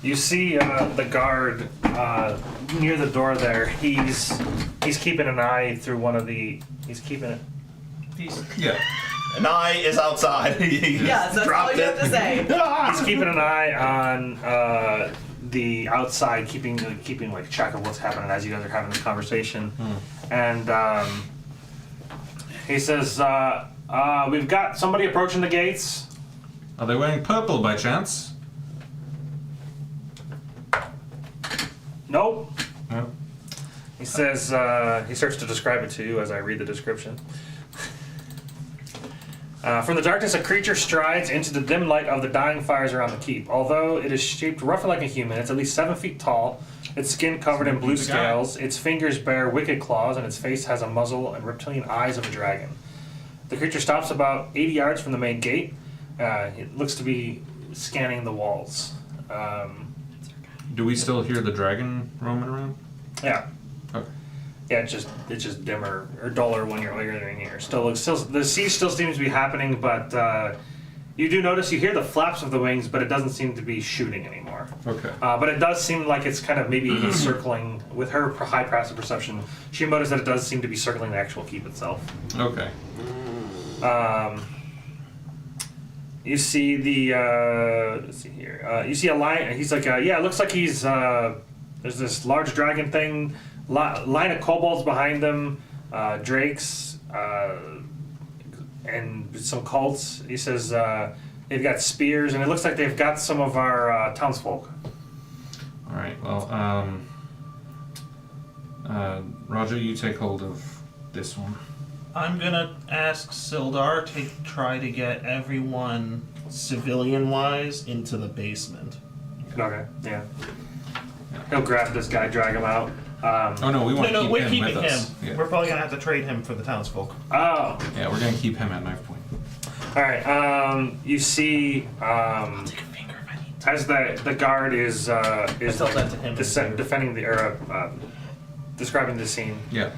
You see the guard near the door there. He's keeping an eye through one of the. He's keeping it. Yeah. An eye is outside. Yes, that's all you have to say. He's keeping an eye on the outside, keeping like track of what's happening as you guys are having this conversation. And he says, "We've got somebody approaching the gates." Are they wearing purple by chance? Nope. No. He says, he starts to describe it to you as I read the description. From the darkness, a creature strides into the dim light of the dying fires around the keep. Although it is shaped roughly like a human, it's at least 7 feet tall, its skin covered in blue scales, its fingers bear wicked claws, and its face has a muzzle and reptilian eyes of a dragon. The creature stops about 80 yards from the main gate. It looks to be scanning the walls. Do we still hear the dragon roaming around? Yeah. Okay. Yeah, it's just dimmer or duller when you're in here. Still, the siege still seems to be happening, but you do notice you hear the flaps of the wings, but it doesn't seem to be shooting anymore. Okay. But it does seem like it's kind of maybe even circling with her high passive perception. She noticed that it does seem to be circling the actual keep itself. Okay. You see the let's see here. You see a lion. He's like, yeah, it looks like he's there's this large dragon thing. Line of kobolds behind them, drakes, and some cults. He says they've got spears, and it looks like they've got some of our townsfolk. All right. Well, Roger, you take hold of this one. I'm gonna ask Sildar to try to get everyone civilian-wise into the basement. Okay. Yeah. He'll grab this guy, drag him out. Oh no, we want to keep we're him keeping with him. us. Yeah. We're probably gonna have to trade him for the townsfolk. Oh. Yeah, we're gonna keep him at knife point. All right. Take You see. a finger if I need. As the guard is Tell that to him. defending the describing the scene. Yeah.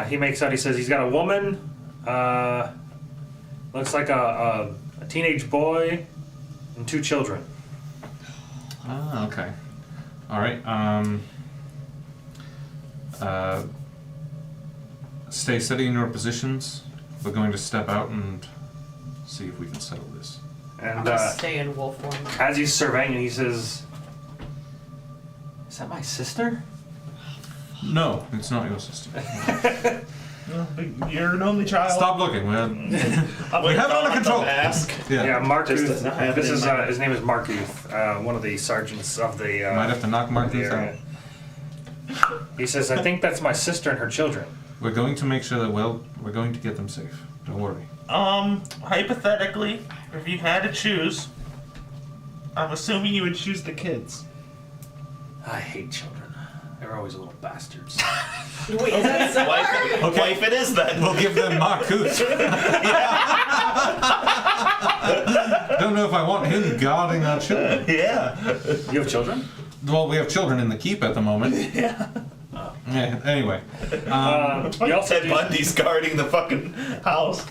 He makes out. He says he's got a woman. Looks like a teenage boy and 2 children. Ah, okay. All right. Stay steady in your positions. We're going to step out and see if we can settle this. I'm And gonna stay in wolf form. as he's surveying it, he says, "Is that my sister?" No, it's not your sister. You're an only child. Stop looking. We have it under control. Ask. Yeah, Markuth. Just to have This it in is my- his name is Markuth, one of the sergeants of the. Might have to knock Mark the out. area. He says, "I think that's my sister and her children." We're going to make sure that we're going to get them safe. Don't worry. Hypothetically, if you had to choose, I'm assuming you would choose the kids. I hate children. They're always little bastards. Wait, is that so? Wife it is then. We'll give them Marcus. Don't know if I want him guarding our children. Yeah. You have children? Well, we have children in the keep at the moment. Yeah. Yeah. Anyway, You also Ted do, Bundy's guarding the fucking house.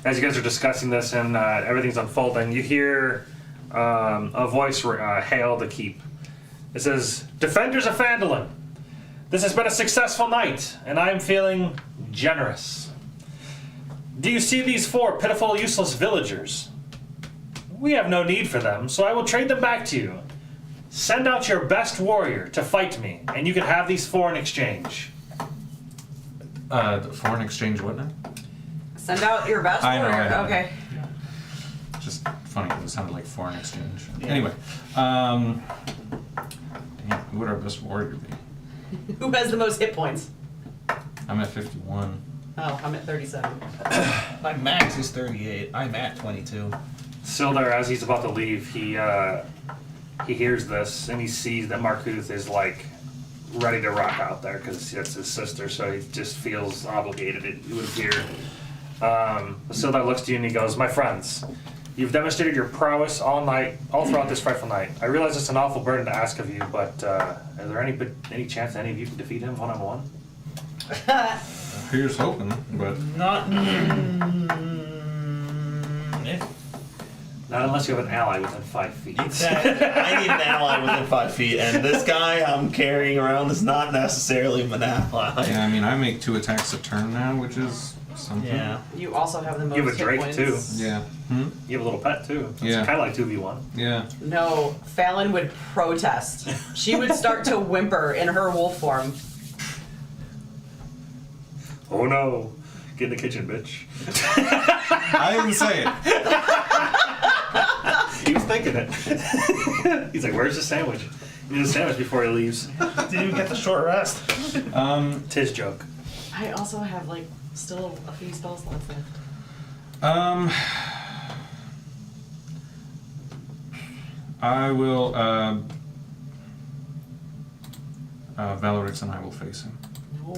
as you guys are discussing this and everything's unfolding, you hear a voice hail the keep. It says, "Defenders of Phandalin, this has been a successful night, and I am feeling generous. Do you see these 4 pitiful, useless villagers? We have no need for them, so I will trade them back to you. Send out your best warrior to fight me, and you can have these 4 in exchange." foreign exchange what now? Send out your best I know, warrior. I know. Okay. Just funny because it sounded like foreign exchange. Anyway, who would our best warrior be? Who has the most hit points? I'm at 51. Oh, I'm at 37. My max is 38. I'm at 22. Sildar, as he's about to leave, he hears this and he sees that Markuth is like ready to rock out there because it's his sister, so he just feels obligated. It would appear. Sildar looks to you and he goes, "My friends, you've demonstrated your prowess all throughout this frightful night. I realize it's an awful burden to ask of you, but is there any chance that any of you can defeat him one-on-one?" Here's hoping, but Not. If Not unless you have an ally within 5 feet. Exactly. I need an ally within 5 feet, and this guy I'm carrying around is not necessarily an ally. Yeah, I mean, I make 2 attacks a turn now, which is something. Yeah. You also have the most You have a hit Drake, points. too. Yeah. You have a little pet too. It's Yeah. kind of like 2v1. Yeah. No, Fallon would protest. She would start to whimper in her wolf form. Oh no. Get in the kitchen, bitch. I didn't say it. He was thinking it. He's like, where's the sandwich? He needs a sandwich before he leaves. Didn't even get the short rest. It's his joke. I also have like still a few spell slots left. I will, Valorix and I will face him. No.